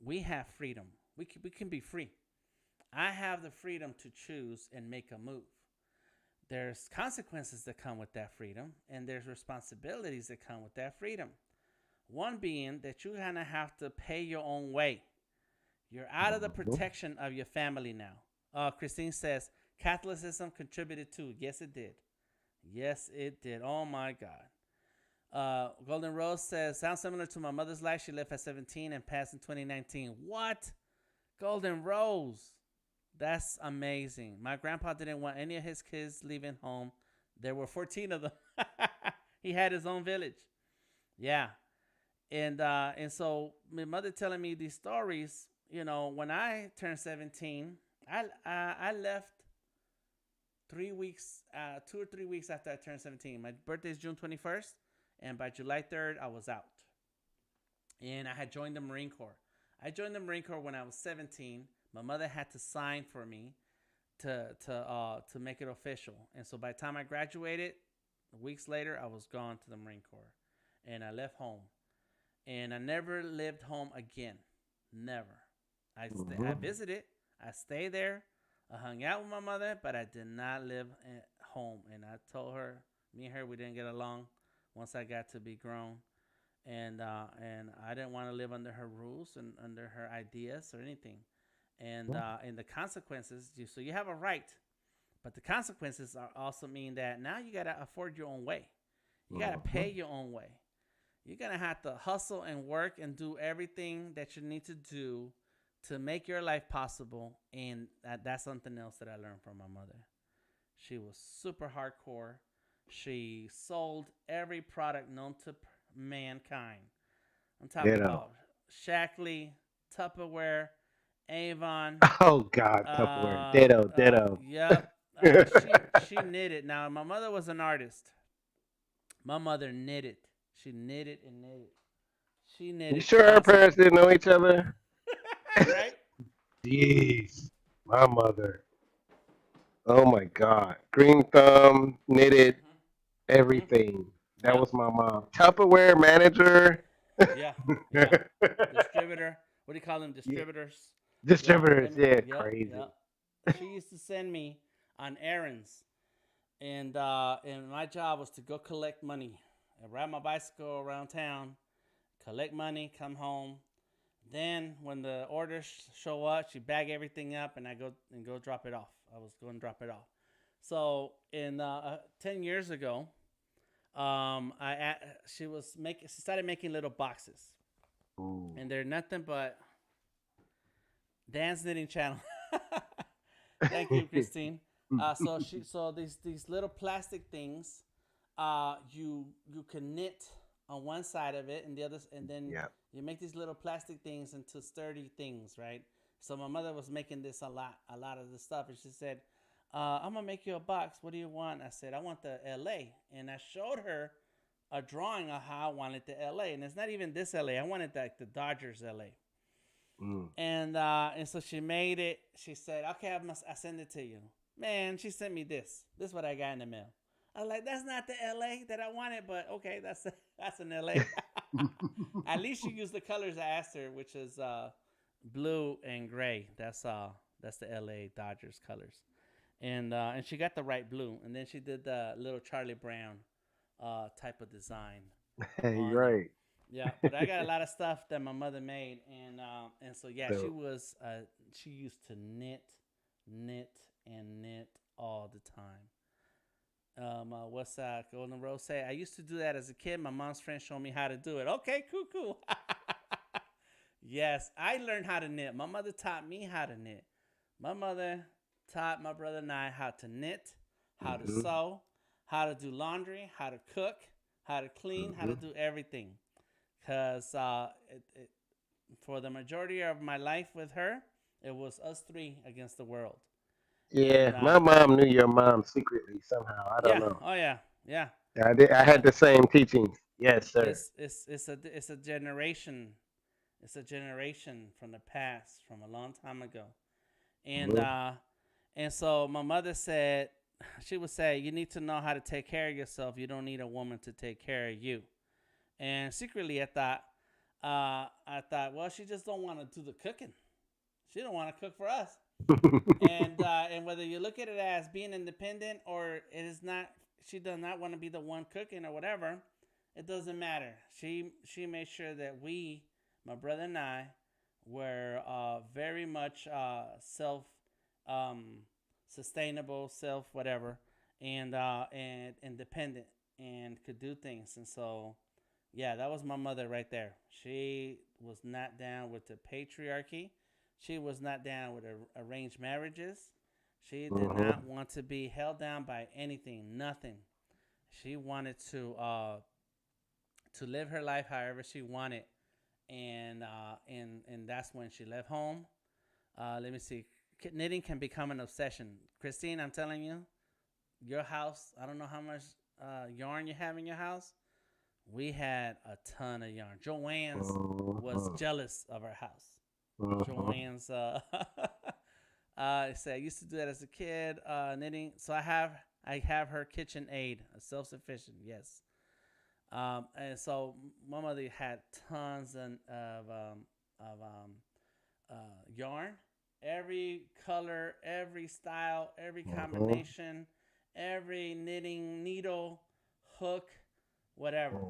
we have freedom. We can be free. I have the freedom to choose and make a move. There's consequences that come with that freedom, and there's responsibilities that come with that freedom. One being that you're gonna have to pay your own way. You're out of the protection of your family now. Christine says Catholicism contributed too. Yes, it did. Yes, it did. Oh my God. Golden Rose says, sounds similar to my mother's life. She left at 17 and passed in 2019. What? Golden Rose. That's amazing. My grandpa didn't want any of his kids leaving home. There were 14 of them. He had his own village. Yeah. And so my mother telling me these stories, when I turned 17, I left 3 weeks, 2 or 3 weeks after I turned 17. My birthday is June 21st. And by July 3rd, I was out. And I had joined the Marine Corps. I joined the Marine Corps when I was 17. My mother had to sign for me to make it official. And so by the time I graduated, weeks later, I was gone to the Marine Corps. And I left home. And I never lived home again. Never. I visited. I stayed there. I hung out with my mother, but I did not live at home. And I told her, me and her, we didn't get along once I got to be grown. And I didn't want to live under her rules and under her ideas or anything. And the consequences, so you have a right, but the consequences also mean that now you got to afford your own way. You got to pay your own way. You're going to have to hustle and work and do everything that you need to do to make your life possible. And that's something else that I learned from my mother. She was super hardcore. She sold every product known to mankind. I'm talking about Shackley, Tupperware, Avon. Oh God, Tupperware. Ditto. Yep. She knitted. Now, my mother was an artist. My mother knitted. She knitted and knitted. She knitted. You sure our parents didn't know each other? Right? Jeez. My mother. Oh my God. Green thumb, knitted, everything. That was my mom. Tupperware manager. Yeah. Distributor. What do you call them? Distributors. Distributors. Crazy. Yep. She used to send me on errands, and my job was to go collect money. I ride my bicycle around town, collect money, come home. Then when the orders show up, she bag everything up, and I go drop it off. I was going to drop it off. So in 10 years ago, she started making little boxes. Ooh. And they're nothing but Dan's Knitting Channel. Thank you, Christine. So these little plastic things, you can knit on one side of it and the other, and then you make these little plastic things into sturdy things, right? So my mother was making this a lot of the stuff, and she said, I'm gonna make you a box. What do you want? I said, I want the LA. And I showed her a drawing of how I wanted the LA. And it's not even this LA. I wanted the Dodgers LA. And so she made it. She said, okay, I send it to you. Man, she sent me this. This is what I got in the mail. I was like, that's not the LA that I wanted, but okay, that's an LA. At least she used the colors I asked her, which is blue and gray. That's the LA Dodgers colors. And she got the right blue. And then she did the little Charlie Brown type of design. Hey, right. Yeah, but I got a lot of stuff that my mother made, and so she used to knit all the time. What's that? Golden Rose say, I used to do that as a kid. My mom's friend showed me how to do it. Okay, cool. Yes, I learned how to knit. My mother taught me how to knit. My mother taught my brother and I how to knit, how to sew, how to do laundry, how to cook, how to clean, how to do everything. Because for the majority of my life with her, it was us three against the world. Yeah, and, my mom knew your mom secretly somehow. I don't know. Oh yeah. I had the same teachings. Yes, sir. It's a generation. It's a generation from the past, from a long time ago. And so my mother said, she would say, you need to know how to take care of yourself. You don't need a woman to take care of you. And secretly, I thought, well, she just don't want to do the cooking. She don't want to cook for us. And whether you look at it as being independent or it is not, she does not want to be the one cooking or whatever. It doesn't matter. She made sure that we, my brother and I, were very much self sustainable, self whatever, and independent and could do things. And so, yeah, that was my mother right there. She was not down with the patriarchy. She was not down with arranged marriages. She did Mhm. not want to be held down by anything, nothing. She wanted to live her life however she wanted, and that's when she left home. Let me see. Knitting can become an obsession. Christine, I'm telling you, your house. I don't know how much yarn you have in your house. We had a ton of yarn. Joanne's was Mhm. jealous of our house. Mhm. Joanne's said I used to do that as a kid, knitting. So I have her kitchen aid, self sufficient. Yes. And so my mother had tons of yarn, every color, every style, every Mhm. combination, every knitting needle, hook, whatever.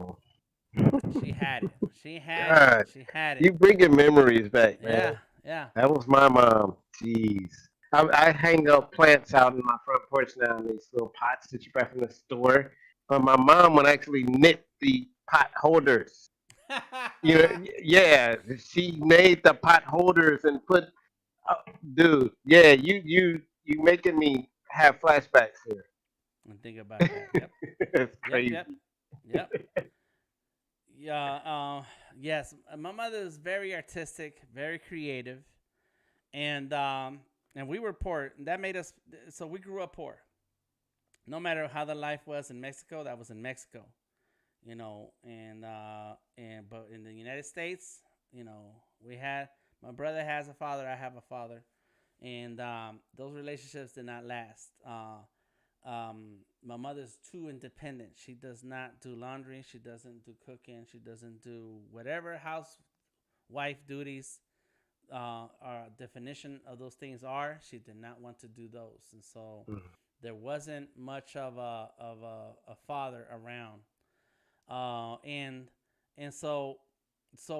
She had it. She had it. God, She had it. you bringing memories back, Yeah, man. yeah. That was my mom. Jeez. I hang up plants out in my front porch now in these little pots that you buy from the store. But my mom would actually knit the pot holders. You know, yeah, she made the pot holders and put, uh, dude, yeah, you making me have flashbacks here. And think about that. Yep. It's Yep. Yep. crazy. Yep. Yeah. Yes. My mother is very artistic, very creative, and um, and we were poor. That made us. So we grew up poor. No matter how the life was in Mexico, that was in Mexico. And but in the United States, we had my brother has a father, I have a father, and those relationships did not last. My mother's too independent. She does not do laundry. She doesn't do cooking. She doesn't do whatever housewife duties our definition of those things are. She did not want to do those, and so there wasn't much of a father around. And so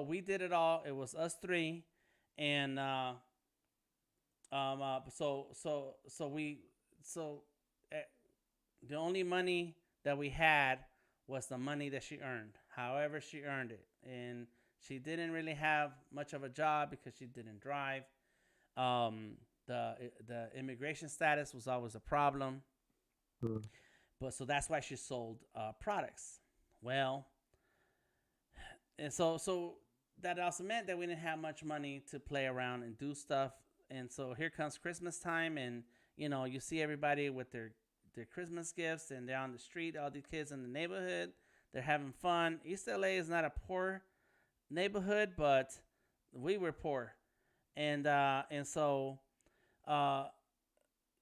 we did it all. It was us three, and so we so uh, the only money that we had was the money that she earned. However, she earned it, and she didn't really have much of a job because she didn't drive. Um, the immigration status was always a problem, but so that's why she sold products. Well, and so that also meant that we didn't have much money to play around and do stuff. And so here comes Christmas time, and you see everybody with their Christmas gifts, and they're on the street. All these kids in the neighborhood, they're having fun. East LA is not a poor neighborhood, but we were poor, and uh, so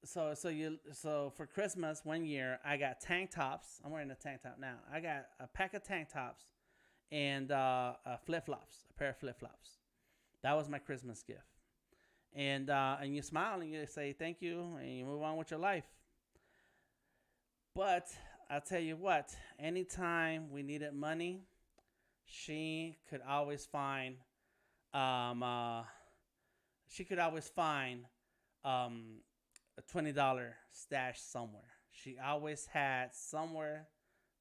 for Christmas one year I got tank tops. I'm wearing a tank top now. I got a pack of tank tops and flip flops, a pair of flip flops. That was my Christmas gift. And you smile and you say thank you and you move on with your life. But I'll tell you what, anytime we needed money, she could always find um, uh, she could always find um, a $20 stash somewhere. She always had somewhere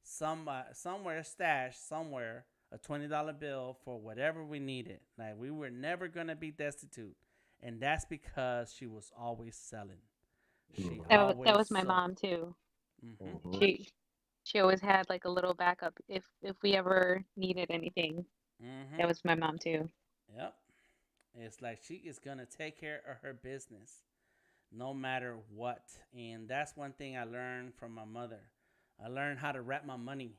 stashed somewhere a $20 bill for whatever we needed. Like we were never gonna be destitute, and that's because she was always selling. She That always was my sold. mom too. Mm-hmm. Mhm. She always had like a little backup if we ever needed anything. Mm-hmm. That was my mom too. Yep. It's like she is gonna take care of her business no matter what. And that's one thing I learned from my mother. I learned how to wrap my money.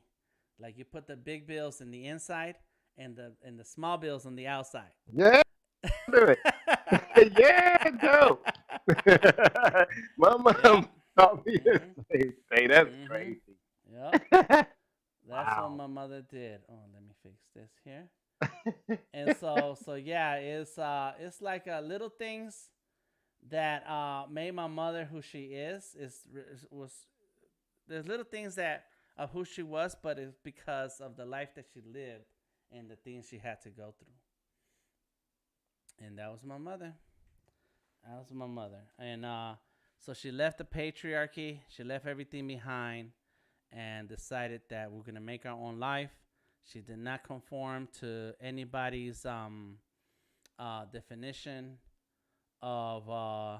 Like you put the big bills in the inside and the small bills on the outside. Yeah, do it. Yeah, go. My Yep. mom taught me the same thing. That's Mm-hmm. crazy. Yep. That's what Wow. my mother did. Oh, let me fix this here. And so yeah, it's like little things that made my mother who she is was there's little things that of who she was, but it's because of the life that she lived and the things she had to go through. And that was my mother. That was my mother. And so she left the patriarchy. She left everything behind and decided that we're gonna make our own life. She did not conform to anybody's definition of uh,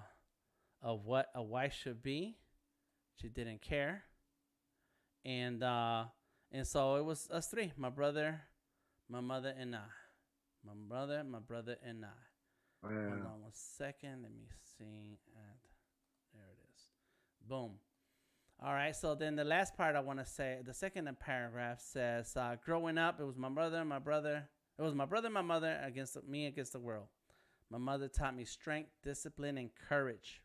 of what a wife should be. She didn't care, and uh, and so it was us three: my brother, my mother, and I. My brother, and I. Hold Wow. on 1 second. Let me see. There it is. Boom. All right. So then the last part I want to say, the second paragraph says, growing up, it was my brother, my brother. It was my brother, my mother against me against the world. My mother taught me strength, discipline, and courage.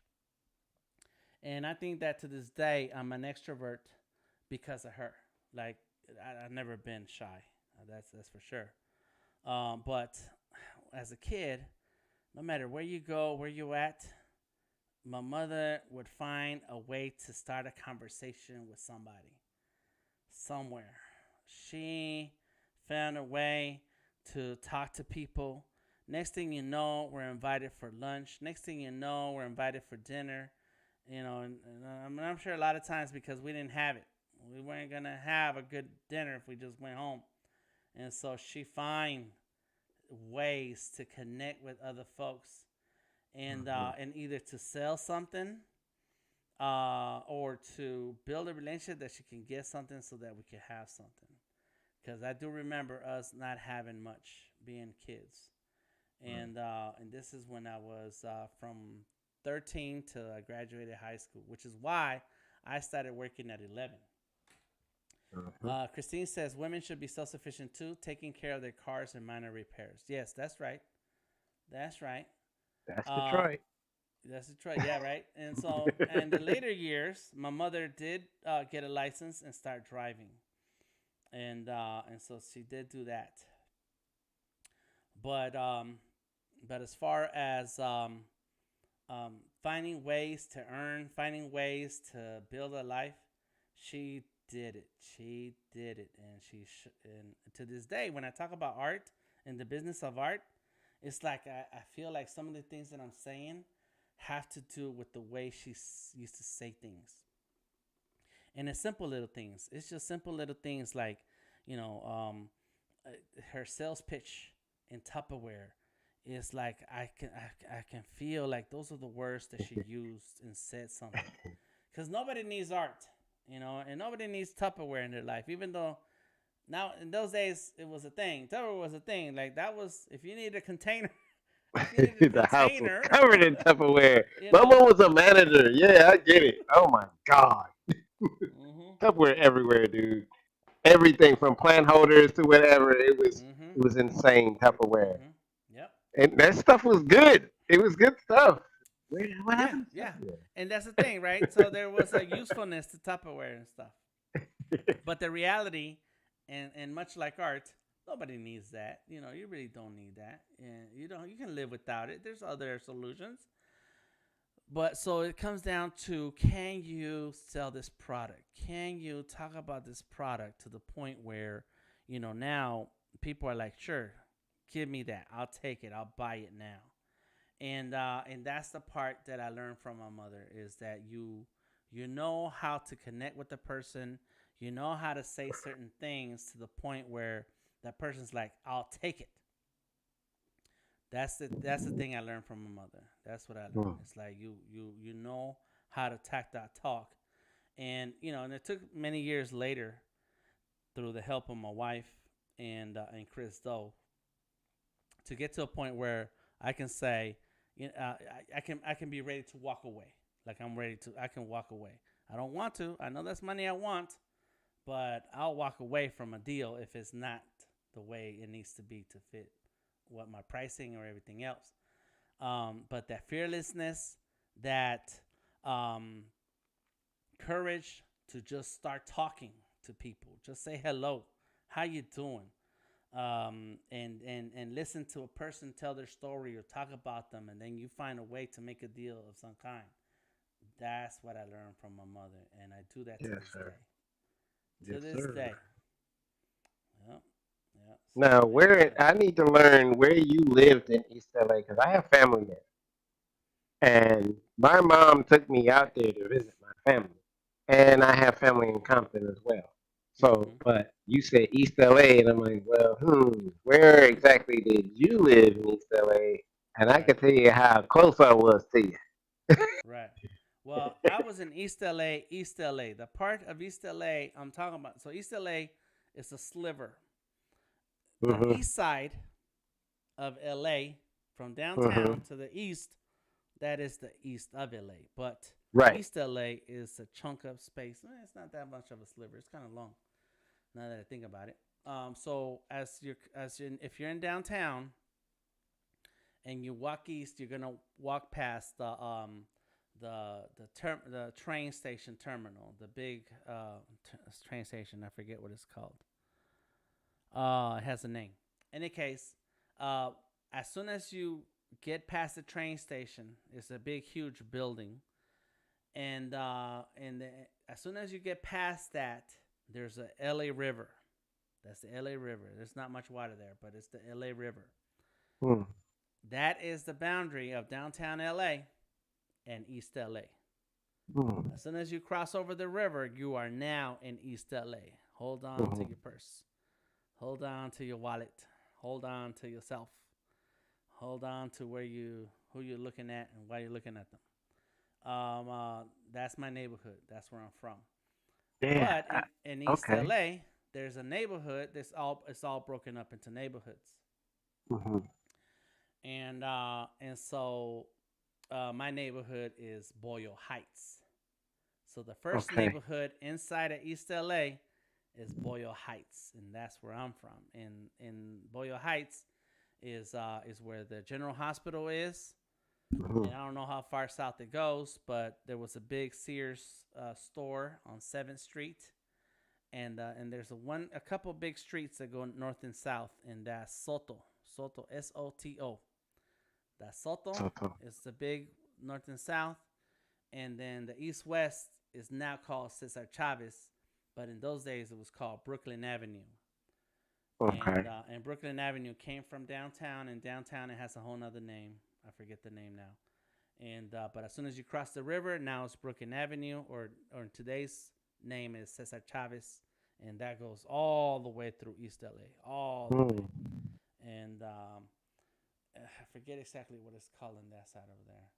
And I think that to this day, I'm an extrovert because of her. Like I've never been shy. That's for sure. But as a kid, no matter where you go, where you at, my mother would find a way to start a conversation with somebody somewhere. She found a way to talk to people. Next thing you know, we're invited for lunch. Next thing you know, we're invited for dinner. I'm sure a lot of times because we didn't have it. We weren't going to have a good dinner if we just went home. And so she find ways to connect with other folks and either to sell something or to build a relationship that she can get something so that we can have something. Because I do remember us not having much being kids, and this is when I was from 13 till I graduated high school, which is why I started working at 11. Mhm. Christine says women should be self-sufficient too, taking care of their cars and minor repairs. Yes, that's right. That's right. That's Uh, Detroit. that's Detroit. Yeah, right. And so, in the later years, my mother did get a license and start driving, and so she did do that. But but as far as finding ways to earn, finding ways to build a life, she did it. She did it, and and to this day, when I talk about art and the business of art, it's like I feel like some of the things that I'm saying have to do with the way she used to say things, and it's simple little things. It's just simple little things like, you know, uh, her sales pitch in Tupperware is like I can feel like those are the words that she used and said something. Because nobody needs art, and nobody needs Tupperware in their life. Even though now in those days it was a thing. Tupperware was a thing. Like that was if you needed a container, if you needed a The house was container, covered in Tupperware. you My know. mom was a manager. Yeah, I get it. Oh my God. Mhm. Tupperware everywhere, dude. Everything from plant holders to whatever. It was Mhm. it was insane Tupperware. Mhm. Yep. And that stuff was good. It was good stuff. What Yeah. happened to Yeah. Tupperware? And that's the thing, right? So there was a usefulness to Tupperware and stuff. But the reality, and much like art, nobody needs that. You really don't need that, and you can live without it. There's other solutions. But so it comes down to, can you sell this product? Can you talk about this product to the point where now people are like, sure, give me that. I'll take it. I'll buy it now. And that's the part that I learned from my mother is that you know how to connect with the person, you know how to say certain things to the point where that person's like, I'll take it. That's the thing I learned from my mother. That's what I learned. Hmm. It's like you know how to tack that talk, and it took many years later through the help of my wife and Chris Doe to get to a point where I can say, I can be ready to walk away. Like I can walk away. I don't want to. I know that's money I want, but I'll walk away from a deal if it's not the way it needs to be to fit what my pricing or everything else. But that fearlessness, that um, courage to just start talking to people, just say hello, how you doing, and listen to a person tell their story or talk about them, and then you find a way to make a deal of some kind. That's what I learned from my mother, and I do that to Yes, this sir. day. To Yes, this sir. day. Yep. Yep. So Now, there you where go. I need to learn where you lived in East LA because I have family there, and my mom took me out there to visit my family, and I have family in Compton as well. So, Mhm. but you said East LA, and I'm like, well, where exactly did you live in East LA? And I Right. can tell you how close I was to you. Right. Well, I was in East LA, East LA. The part of East LA I'm talking about. So East LA is a sliver. The Mhm. east side of LA, from downtown Mhm. to the east, that is the east of LA. But Right. East LA is a chunk of space. It's not that much of a sliver. It's kind of long now that I think about it. So if you're in downtown and you walk east, you're gonna walk past the train station terminal, the big train station. I forget what it's called. It has a name. In any case, uh, as soon as you get past the train station, it's a big, huge building, and as soon as you get past that, there's a L.A. River. That's the L.A. River. There's not much water there, but it's the L.A. River. Mm. That is the boundary of downtown LA and East LA. Mm. As soon as you cross over the river, you are now in East LA. Hold on to Mhm. your purse. Hold on to your wallet. Hold on to yourself. Hold on to who you're looking at and why you're looking at them. That's my neighborhood. That's where I'm from. Yeah. But in East Okay. LA, there's a neighborhood. It's all broken up into neighborhoods, Mhm. and so my neighborhood is Boyle Heights. So the first Okay. neighborhood inside of East LA is Boyle Heights, and that's where I'm from. In Boyle Heights is where the General Hospital is, Mhm. and I don't know how far south it goes, but there was a big Sears store on 7th Street, and there's a couple big streets that go north and south, and that's Soto Soto. That Soto So. is the big north and south, and then the east west is now called Cesar Chavez, but in those days it was called Brooklyn Avenue. Okay. And Brooklyn Avenue came from downtown, and downtown it has a whole other name. I forget the name now. And but as soon as you cross the river, now it's Brooklyn Avenue, or in today's name is Cesar Chavez, and that goes all the way through East LA, all the way. Mm. And I forget exactly what it's called on that side over there.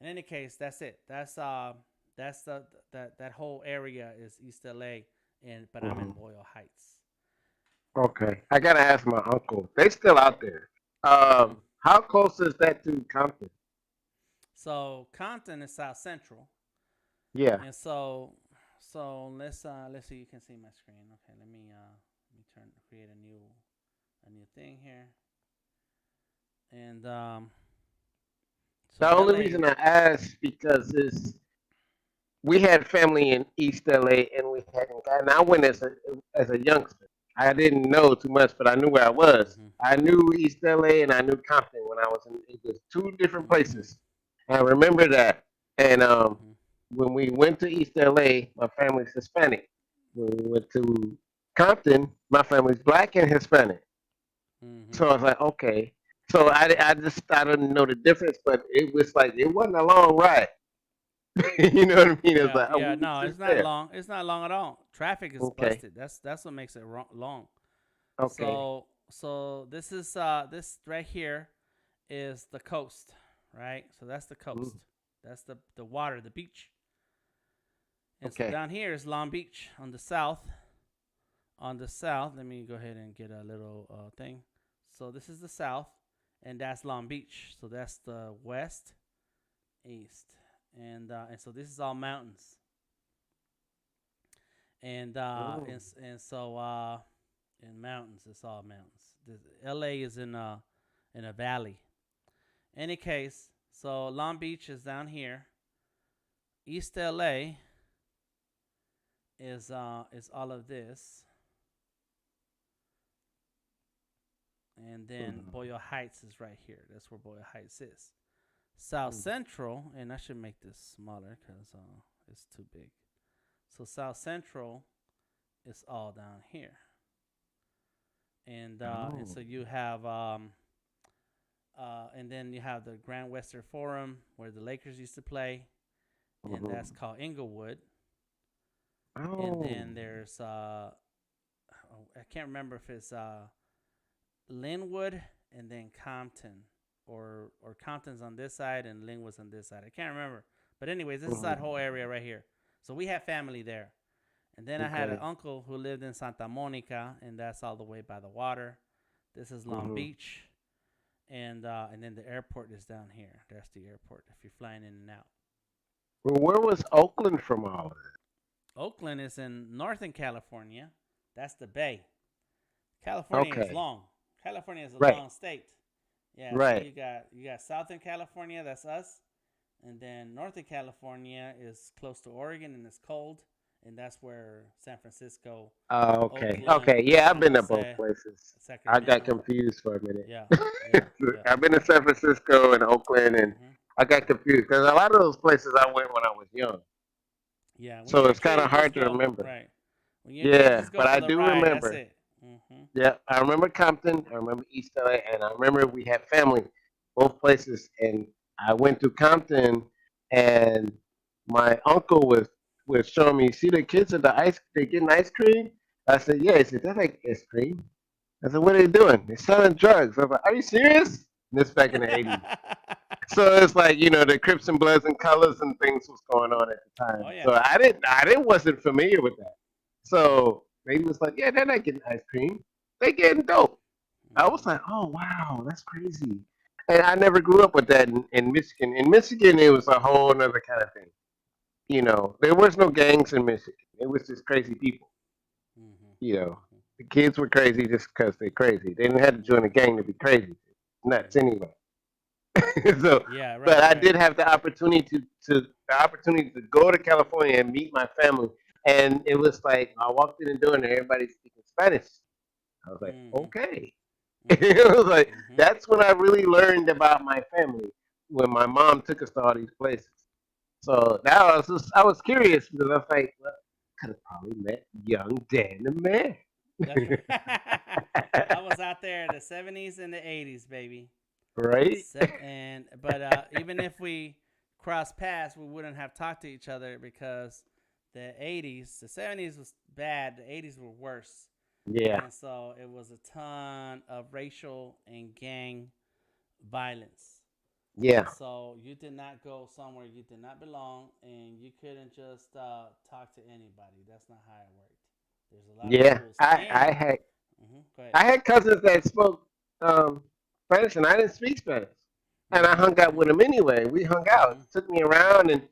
In any case, that's it. That's that whole area is East LA, and but I'm in Mhm. Boyle Heights. Okay. I gotta ask my uncle. They still out there. Hmm. How close is that to Compton? So Compton is South Central, Yeah. and so let's see. You can see my screen. Okay, let me create a new thing here, and so The only LA. reason I asked because is we had family in East LA, and we had, and I went as a youngster. I didn't know too much, but I knew where I was. Hmm. I knew East LA and I knew Compton when I was in. It was two different Hmm. places. I remember that. And Hmm. when we went to East LA, my family's Hispanic. When we went to Compton, my family's black and Hispanic. Hmm. So I was like, okay. So I didn't know the difference, but it was like it wasn't a long ride. You know what I mean? It was Yeah, like, oh, yeah. we were No, it's just not there. long. It's not long at all. Traffic is Okay. busted. That's what makes it long. Okay. So this right here is the coast, right? So that's the Mm. coast. That's the water, the beach. And so Okay. down here is Long Beach on the south. On the south, let me go ahead and get a little thing. So this is the south, and that's Long Beach. So that's the west, east, and so this is all mountains. And Mm. in mountains, it's all mountains. LA is in a valley. Any case, so Long Beach is down here. East LA is all of this, and then Mhm. Boyle Heights is right here. That's where Boyle Heights is. South Mm. Central, and I should make this smaller because it's too big. So South Central is all down here, and Oh. so you have and then you have the Grand Western Forum where the Lakers used to play, and that's Mhm. called Inglewood. And Oh. then there's I can't remember if it's Linwood and then Compton, or Compton's on this side and Linwood's on this side. I can't remember, but anyways, this is that Mhm. whole area right here. So we had family there, and then I had an Okay. uncle who lived in Santa Monica, and that's all the way by the water. This is Long Mhm. Beach, and then the airport is down here. That's the airport if you're flying in and out. Well, where was Oakland from all of it? Oakland is in Northern California. That's the Bay. California is Okay. long. California is a Right. long state. Yeah, so Right. you got Southern California, that's us, and then Northern California is close to Oregon and it's cold, and that's where San Francisco, Okay. Okay. Oakland, Yeah, I've San been to both Jose, places. I got Sacramento. confused for a minute. Yeah, yeah, yeah. I've been to San Francisco and Oakland, and Hmm. I got confused because a lot of those places I went when I was young, Yeah, when so you're a it's kind kid, you of just hard to go remember. right. When you're a kid, you Yeah, just go but for I the do ride. That's remember. it. Hmm. Yeah, I remember Compton. I remember East LA, and I remember we had family both places. And I went to Compton, and my uncle was showing me, see the kids at the ice, they getting ice cream. I said, yeah. He said, that's like ice cream. I said, what are they doing? They're selling drugs. I was like, are you serious? And this back in the '80s. So it's like the Crips and Bloods and colors and things was going Hmm. on at the Oh time. yeah. So I didn't wasn't familiar with that. So they was like, yeah, they're not getting ice cream. They getting dope. I was Hmm. like, oh wow, that's crazy. And I never grew up with that in Michigan. In Michigan, it was a whole other kind of thing. There was no gangs in Michigan. It was just crazy people. Hmm. You know, Hmm. the kids were crazy just because they're crazy. They didn't have to join a Hmm. gang to be crazy. Nuts Hmm. anyway. So, Yeah. but Right. I Right. did have the opportunity to go to California and meet my family, and it was like I walked in the door and everybody's speaking Spanish. I was like, Hmm. okay. Hmm. It was like Hmm. that's when I really learned about my family when my mom took us to all these places. So now I was curious because I was like, well, I could have probably met young Dan the man. That's right. I was out there in the '70s and the '80s, baby. Right? And but even if we crossed paths, we wouldn't have talked to each other because the '70s was bad, the '80s were worse, Yeah. and so it was a ton of racial and gang violence. And Yeah. so you did not go somewhere you did not belong, and you couldn't just talk to anybody. That's not how it worked. There's a lot of Yeah. rules. I I And had go ahead. I had cousins that spoke um, Spanish, and I didn't speak Spanish. And I Mm-hmm. hung out with them anyway. We hung out, Mm-hmm. took me around, and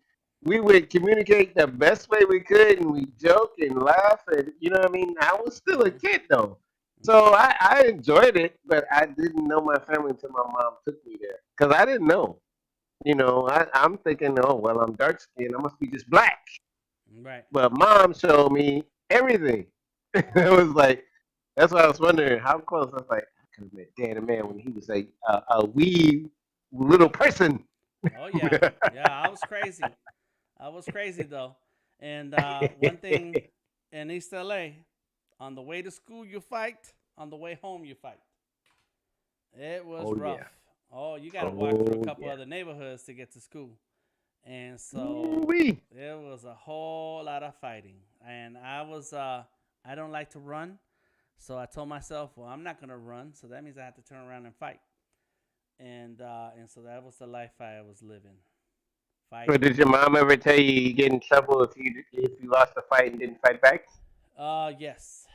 we would communicate the best way we could, and we joke and laugh, and you know what I mean. I was still a Mm-hmm. kid though, Mm-hmm. so I enjoyed it, but I didn't know my family until my mom took me there because I didn't know. I'm thinking, oh well, I'm dark skinned, I must be just black. Right. But mom showed me everything. It was like that's why I was wondering how close. I was like, I could have met Dan the man Mm-hmm. when he was a wee little person. Oh yeah, yeah. I was crazy. I was crazy though. And one thing in East LA, on the way to school you fight, on the way home you fight. It was Oh rough. yeah. Oh, you got to walk through a Oh couple yeah. other neighborhoods to get to school, and so Wee. it was a whole lot of fighting. And I don't like to run, so I told myself, well, I'm not gonna run, so that means I have to turn around and fight. And so that was the life I was living, But fighting. did your mom ever tell you get in trouble if you lost a fight and didn't fight back? Yes,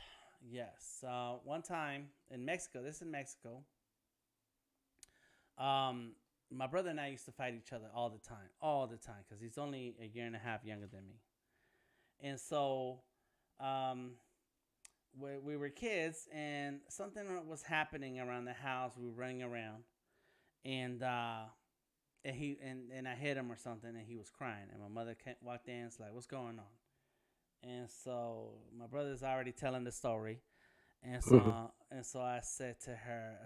yes. One time in Mexico, this is in Mexico. Um, my brother and I used to fight each other all the time, because he's only a year and a half younger than me. And so, um, we were kids, and something was happening around the house. We were running around, and and I hit him or something, and he was crying. And my mother walked in, and was like, "What's going on?" And so my brother's already telling the story. And so And so I said to her,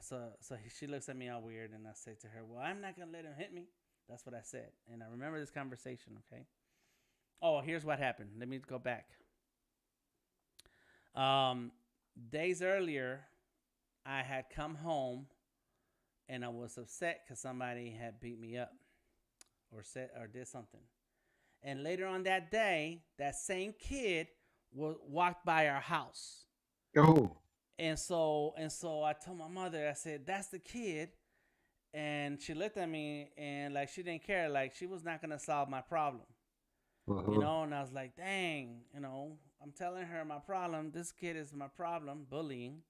she looks at me all weird, and I said to her, "Well, I'm not gonna let him hit me." That's what I said, and I remember this conversation. Okay. Oh, here's what happened. Let me go back. Um, Days earlier, I had come home, and I was upset because somebody had beat me up, or said or did something. And later on that day, that same kid walked by our house. Oh. And so I told my mother, I said, "That's the kid." And she looked at me and like she didn't care, like she was not gonna solve my problem. Uh-huh. And I was like, dang, I'm telling her my problem. This kid is my problem, bullying.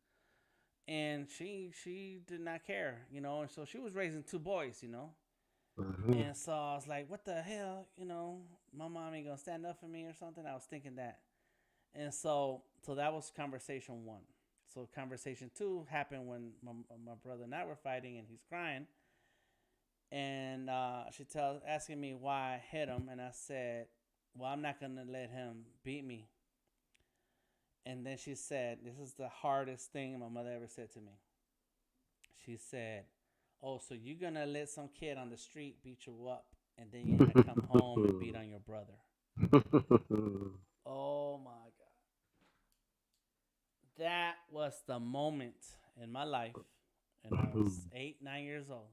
And she did not care, and so she was raising two boys. Uh-huh. And so I was like, what the hell, my mom ain't gonna stand up for me or something. I was thinking that. And so that was conversation one. So conversation two happened when my brother and I were fighting, and he's crying, and she asking me why I hit him, and I said, "Well, I'm not gonna let him beat me." And then she said, "This is the hardest thing my mother ever said to me." She said, "Oh, so you're gonna let some kid on the street beat you up, and then you're gonna come home and beat on your brother?" Oh my God. That was the moment in my life, and I was 8, 9 years old.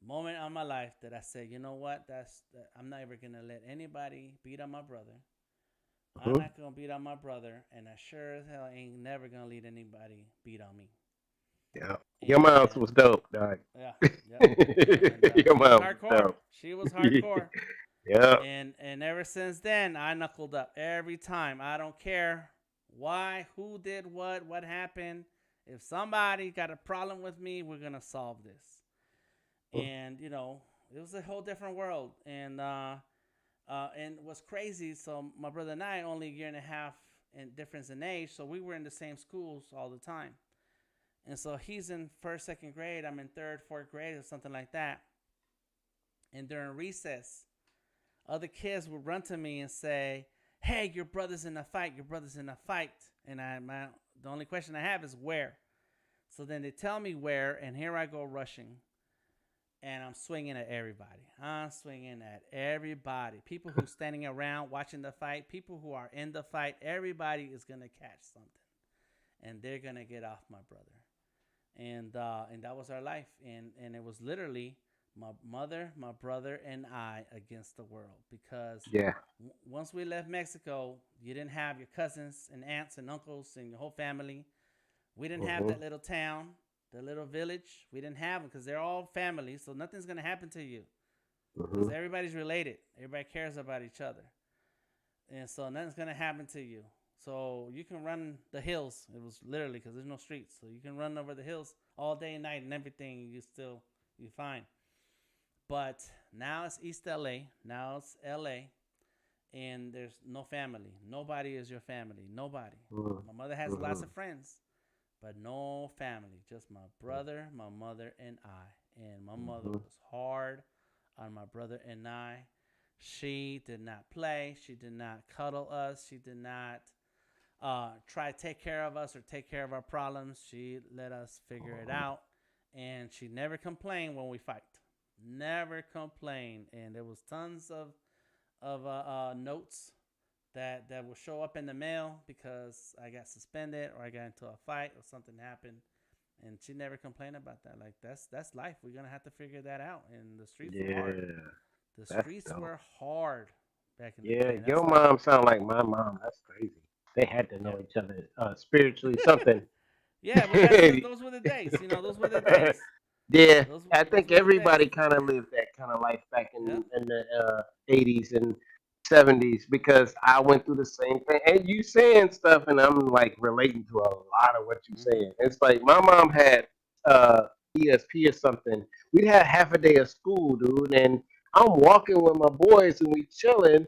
Moment of my life that I said, you know what? I'm not ever gonna let anybody beat on my brother. I'm Uh-huh. not gonna beat on my brother, and I sure as hell ain't never gonna let anybody beat on me. Yeah. Your mom's And was dope, dog. yeah, yep. And Your she was mom was hardcore. dope. She was hardcore. Yeah. And ever since then, I knuckled up every time. I don't care why, who did what happened. If somebody got a problem with me, we're gonna solve this. And it was a whole different world. And what's crazy, so my brother and I only a year and a half in difference in age, so we were in the same schools all the time. And so he's in first, second grade, I'm in third, fourth grade, or something like that. And during recess, other kids would run to me and say, "Hey, your brother's in a fight. Your brother's in a fight." And the only question I have is where. So then they tell me where, and here I go rushing, and I'm swinging at everybody. I'm swinging at everybody. People who standing around watching the fight, people who are in the fight, everybody is gonna catch something, and they're gonna get off my brother. And that was our life, and it was literally my mother, my brother, and I against the world. Because Yeah. once we left Mexico, you didn't have your cousins and aunts and uncles and your whole family. We didn't have Uh-huh. that little town, the little village. We didn't have them because they're all family, so nothing's gonna happen to you because Uh-huh. everybody's related. Everybody cares about each other, and so nothing's gonna happen to you. So you can run the hills. It was literally because there's no streets, so you can run over the hills all day and night and everything. You fine. But now it's East LA. Now it's LA, and there's no family. Nobody is your family. Nobody. Uh-huh. My mother has lots Uh-huh. of friends, but no family. Just my brother, my mother, and I. And my mother Uh-huh. was hard on my brother and I. She did not play. She did not cuddle us. She did not try to take care of us or take care of our problems. She let us figure it out. And she never complained when we fight. Never complained. And there was tons of notes that will show up in the mail because I got suspended or I got into a fight or something happened, and she never complained about that. Like that's life. We're gonna have to figure that out. And the streets were hard. Yeah. The That's streets dope. were hard back in the Yeah, day, and that's your life. mom sound like my mom. That's crazy. They had to Yeah. know each other spiritually something. Yeah. Well, those were the days. Those were the days. Yeah, I Those think were the days. everybody kind of lived that kind of life back Yep. in the 80s and 70s because I went through the same thing. And you saying stuff, and I'm like relating to a lot of what you Mhm. saying. It's like my mom had uh, ESP or something. We'd have half a day of school, dude, and I'm walking with my boys and we chilling.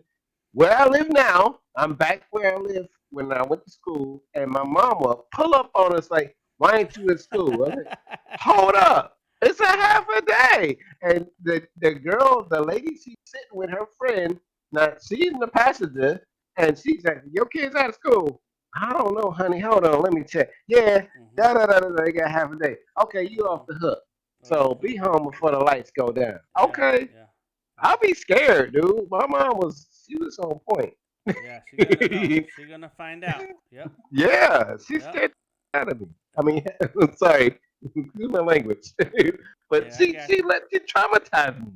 Where I live now, I'm back where I lived when I went to school, and my mom will pull up on us like, "Why ain't you in school?" I'm like, "Hold up. It's a half a day." And the girl, the lady, she's sitting with her friend. Now she's in the passenger, and she's like, "Your kid's out of school." I don't know, honey. Hold on, let me check. Yeah, Mm-hmm. da da da da. da, They got half a day. Okay, you Mm-hmm. off the hook. Oh, you So be cool. home before the lights go down. Yeah. Okay, Yeah. I'll be scared, dude. My mom she was on point. Yeah. She gonna know. She gonna find out. Yep. Yeah, she Yep. scared the out of me. I Yep. mean, sorry, excuse my language, but Yeah, I got you. she traumatized me.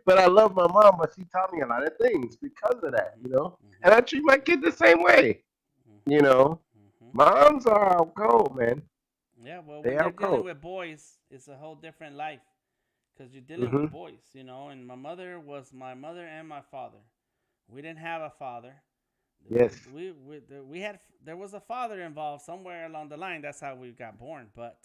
But I love my mom, but she taught me a lot of things because of that, Mm-hmm. And Mm-hmm. I treat my kid the same way, you Mm-hmm. know. Mm-hmm. Moms are out cold, man. Yeah. Well, They when you're out dealing cold. with boys, it's a whole different life because you're dealing with Mhm. boys, you know. And my mother was my mother and my father. We didn't have a father. Yes, We had there was a father involved somewhere along the line. That's how we got born. But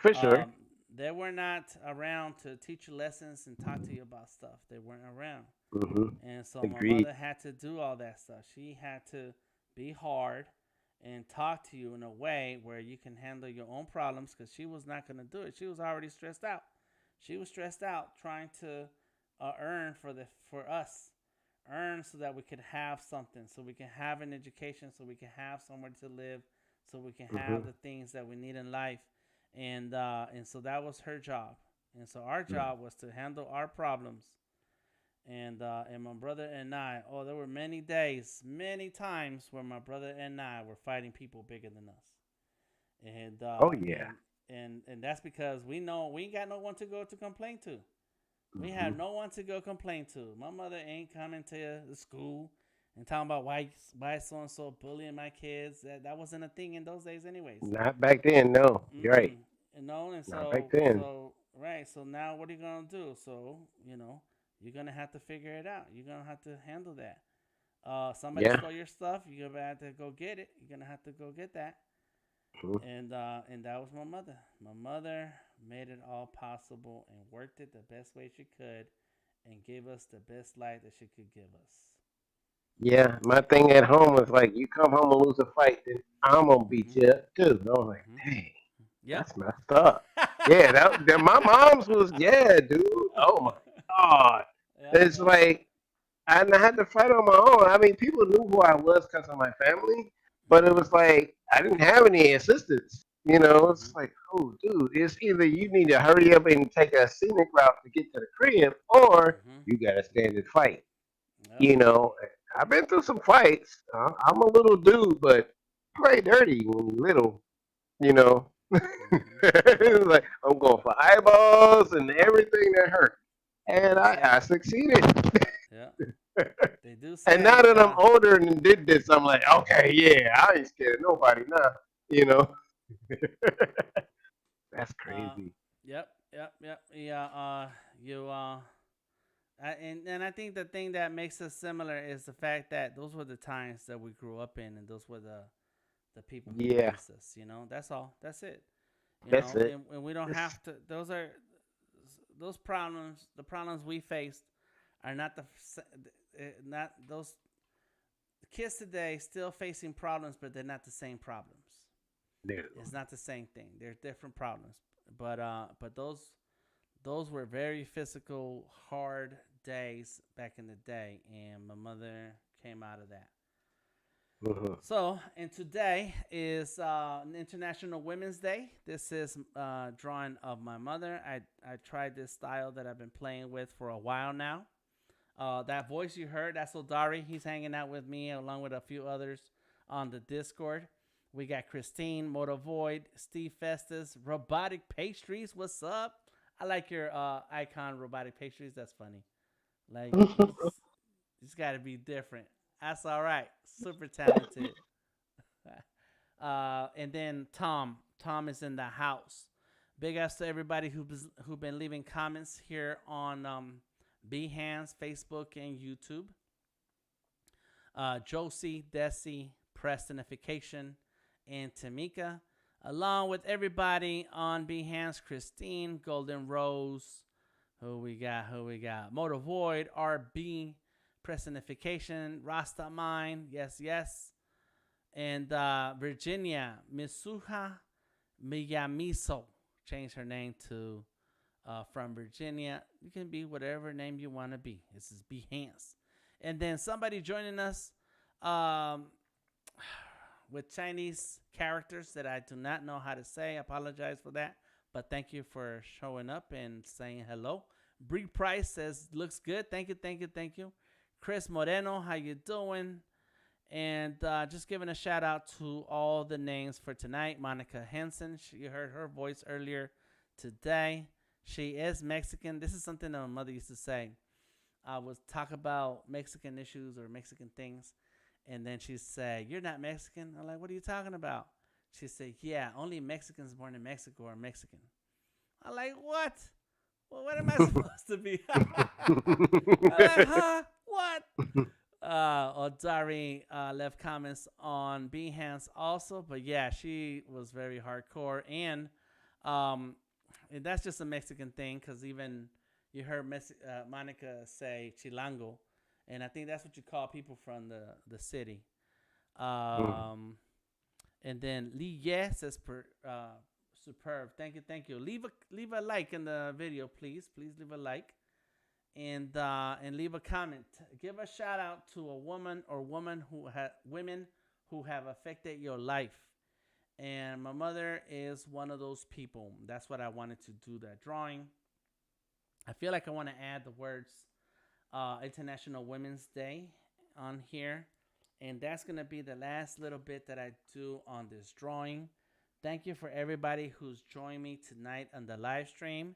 for sure. um, they were not around to teach you lessons and talk to you about stuff. They weren't around. Mhm. And so my Agreed. mother had to do all that stuff. She had to be hard and talk to you in a way where you can handle your own problems because she was not going to do it. She was already stressed out. She was stressed out trying to earn for us, earn so that we could have something, so we can have an education, so we can have somewhere to live, so we can have Mhm. the things that we need in life, and so that was her job, and so our job was to handle our problems and my brother and I. Oh, there were many days, many times where my brother and I were fighting people bigger than us, and Oh uh, yeah. and and that's because we know we ain't got no one to go to complain to. We have Mhm. no one to go complain to. My mother ain't coming to the school and talking about why so and so bullying my kids. That wasn't a thing in those days, anyways. Not back then. No, you're right. Mm-mm. You know, and Not back so then. so right. So now what are you gonna do? So you're gonna have to figure it out. You're gonna have to handle that. Somebody Yeah. stole your stuff. You're gonna have to go get it. You're gonna have to go get that. Mhm. And that was my mother. My mother made it all possible and worked it the best way she could, and gave us the best life that she could give us. Yeah, my thing at home was like, you come home and lose a fight, then I'm gonna beat Mhm. you up too. And I was like, Mhm. dang, Yep. that's messed up. Yeah, that my mom's was yeah, dude. Oh my god, Yeah, it's man. like I had to fight on my own. I mean, people knew who I was because of my family, but it Mhm. was like I didn't have any assistance. Mhm. It's like, oh, dude, it's either you need to hurry up and take a scenic route to get to the crib, or Mhm. you gotta stand and fight. Yep. You know, I've been through some fights. I'm a little dude, but play dirty when you're little. You know, Mhm. it's Yep. like I'm going for eyeballs and everything that hurt, and That's I it. succeeded. Yeah. They do And say now you that I'm gotta. older and did this, I'm like, okay, yeah, I ain't scared of nobody now. You know, that's Uh. crazy. Yep. Yep. Yep. Yeah. You. And I think the thing that makes us similar is the fact that those were the times that we grew up in, and those were the people who Yeah, raised us. That's all. That's it. that's it. And we don't It's, have to. Those problems. The problems we faced are not not those kids today still facing problems, but they're not the same problems. no. It's not the same thing. They're different problems. But those were very physical, hard days back in the day, and my mother came out of that. Mhm. So, and today is International Women's Day. This is drawing of my mother. I tried this style that I've been playing with for a while now. That voice you heard, that's Odari. He's hanging out with me along with a few others on the Discord. We got Christine, Moto Void, Steve Festus, Robotic Pastries. What's up? I like your icon, Robotic Pastries. That's funny. Like, it's got to be different. That's all right. Super talented. And then Tom. Tom is in the house. Big ups to everybody who've been leaving comments here on Behance, Facebook, and YouTube. Josie, Desi, Prestonification, and Tamika, along with everybody on Behance, Christine, Golden Rose, who we got, Motor Void, RB, Prestonification, Rasta Mine, yes, yes, and Virginia, Misuha Miyamiso, changed her name to from Virginia. You can be whatever name you want to be. This is Behance. And then somebody joining us, um, with Chinese characters that I do not know how to say. I apologize for that. But thank you for showing up and saying hello. Bree Price says, looks good. Thank you, thank you, thank you. Chris Moreno, how you doing? And just giving a shout out to all the names for tonight. Monica Henson, you heard her voice earlier today. She is Mexican. This is something that my mother used to say. I would talk about Mexican issues or Mexican things. And then she said, "You're not Mexican." I'm like, "What are you talking about?" She said, "Yeah, only Mexicans born in Mexico are Mexican." I'm like, "What? Well, what am I supposed to be?" I'm like, huh? What? Odari left comments on Behance also, but yeah, she was very hardcore, um, and that's just a Mexican thing because even you heard Monica say Chilango, and I think that's what you call people from the city. Um, and then Lee Ye says superb. Thank you. Leave a like in the video, please. Please leave a like. And leave a comment. Give a shout out to a woman or women who have affected your life. And my mother is one of those people. That's what I wanted to do that drawing. I feel like I want to add the words International Women's Day on here. And that's going to be the last little bit that I do on this drawing. Thank you for everybody who's joined me tonight on the live stream.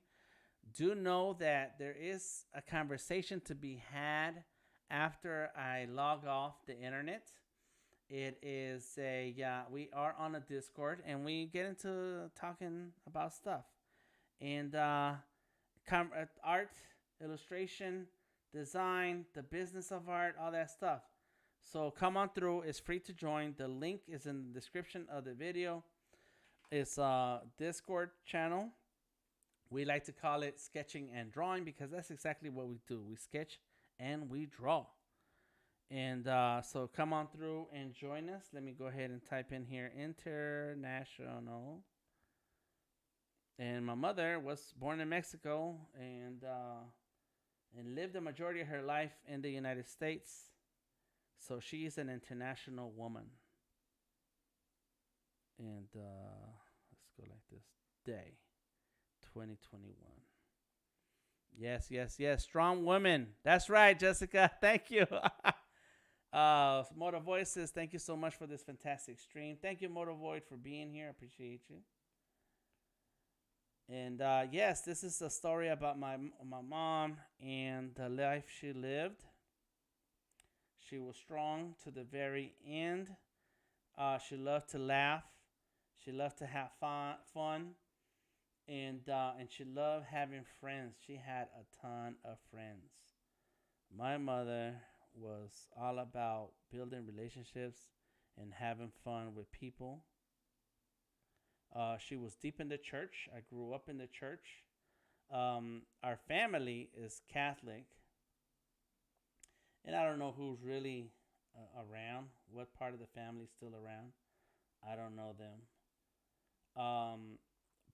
Do know that there is a conversation to be had after I log off the internet. It is we are on a Discord and we get into talking about stuff and art, illustration, design, the business of art, all that stuff. So come on through. It's free to join. The link is in the description of the video. It's a Discord channel. We like to call it sketching and drawing because that's exactly what we do. We sketch and we draw. And so come on through and join us. Let me go ahead and type in here international. And my mother was born in Mexico and lived the majority of her life in the United States. So she is an international woman. And let's go like this. Day 2021. Yes. Strong women. That's right, Jessica. Thank you. Motor Voices, thank you so much for this fantastic stream. Thank you, Motor Void, for being here. Appreciate you. And yes, this is a story about my mom and the life she lived. She was strong to the very end. She loved to laugh. She loved to have fun. And she loved having friends. She had a ton of friends. My mother was all about building relationships and having fun with people. She was deep in the church. I grew up in the church. Our family is Catholic. And I don't know who's really around. What part of the family is still around? I don't know them.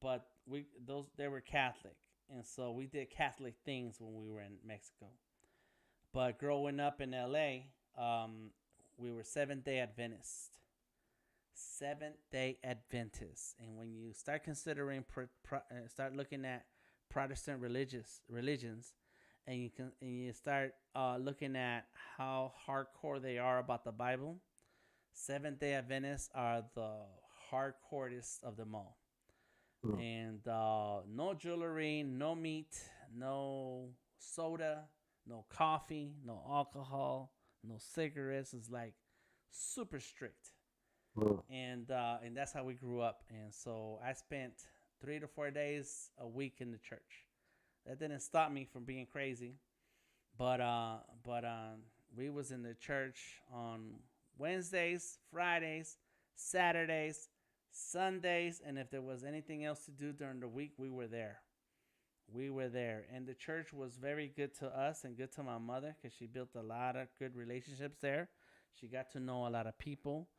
But they were Catholic, and so we did Catholic things when we were in Mexico. But growing up in LA, we were Seventh-day Adventists. Seventh-day Adventists, and when you start considering, start looking at Protestant religions, and you start looking at how hardcore they are about the Bible, Seventh-day Adventists are the hardcorest of them all. And no jewelry, no meat, no soda, no coffee, no alcohol, no cigarettes. It's like super strict. And that's how we grew up. And so I spent 3 to 4 days a week in the church. That didn't stop me from being crazy. But we was in the church on Wednesdays, Fridays, Saturdays, Sundays, and if there was anything else to do during the week, we were there. And the church was very good to us and good to my mother because she built a lot of good relationships there. She got to know a lot of people,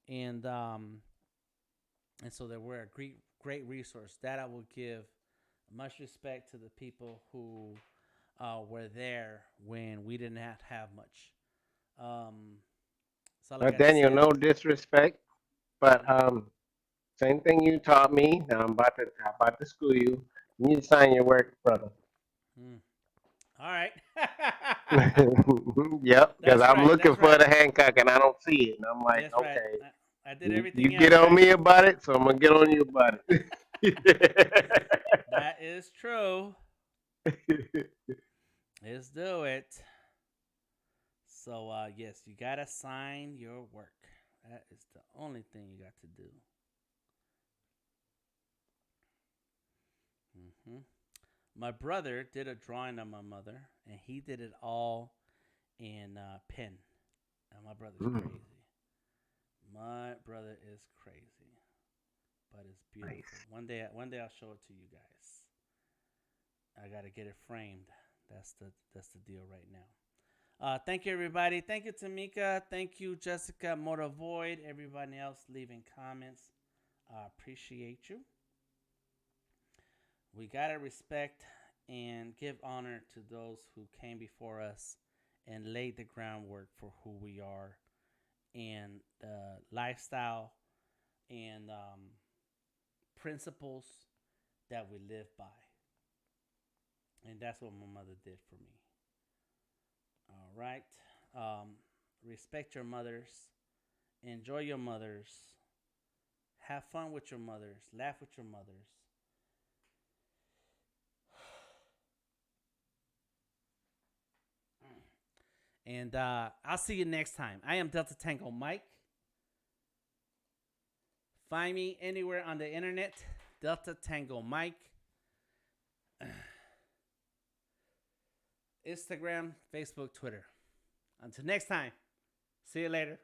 and so they were a great resource. That I will give much respect to the people who were there when we did not have much. Daniel, no disrespect. But same thing you taught me. Now I'm about to school you. You need to sign your work, brother. Mm. All right. Yep, because That's I'm right. looking That's for right. the Hancock and I don't see it. And I'm like, That's right. okay, I did you everything get else on right. me about it, so I'm gonna get on you about it. That is true. Let's do it. So, yes, you gotta sign your work. That is the only thing you got to do. Hmm. My brother did a drawing of my mother, and he did it all in pen. And my brother's Mm, crazy. My brother is crazy, but it's beautiful. nice. One day I'll show it to you guys. I gotta get it framed. That's the deal right now. Thank you, everybody. Thank you, Tamika. Thank you, Jessica Motorvoid. Everybody else leaving comments. I appreciate you. We got to respect and give honor to those who came before us and laid the groundwork for who we are and the lifestyle and principles that we live by. And that's what my mother did for me. All right. Um, Respect your mothers. Enjoy your mothers. Have fun with your mothers. Laugh with your mothers. And I'll see you next time. I am Delta Tango Mike. Find me anywhere on the internet. Delta Tango Mike. Instagram, Facebook, Twitter. Until next time. See you later.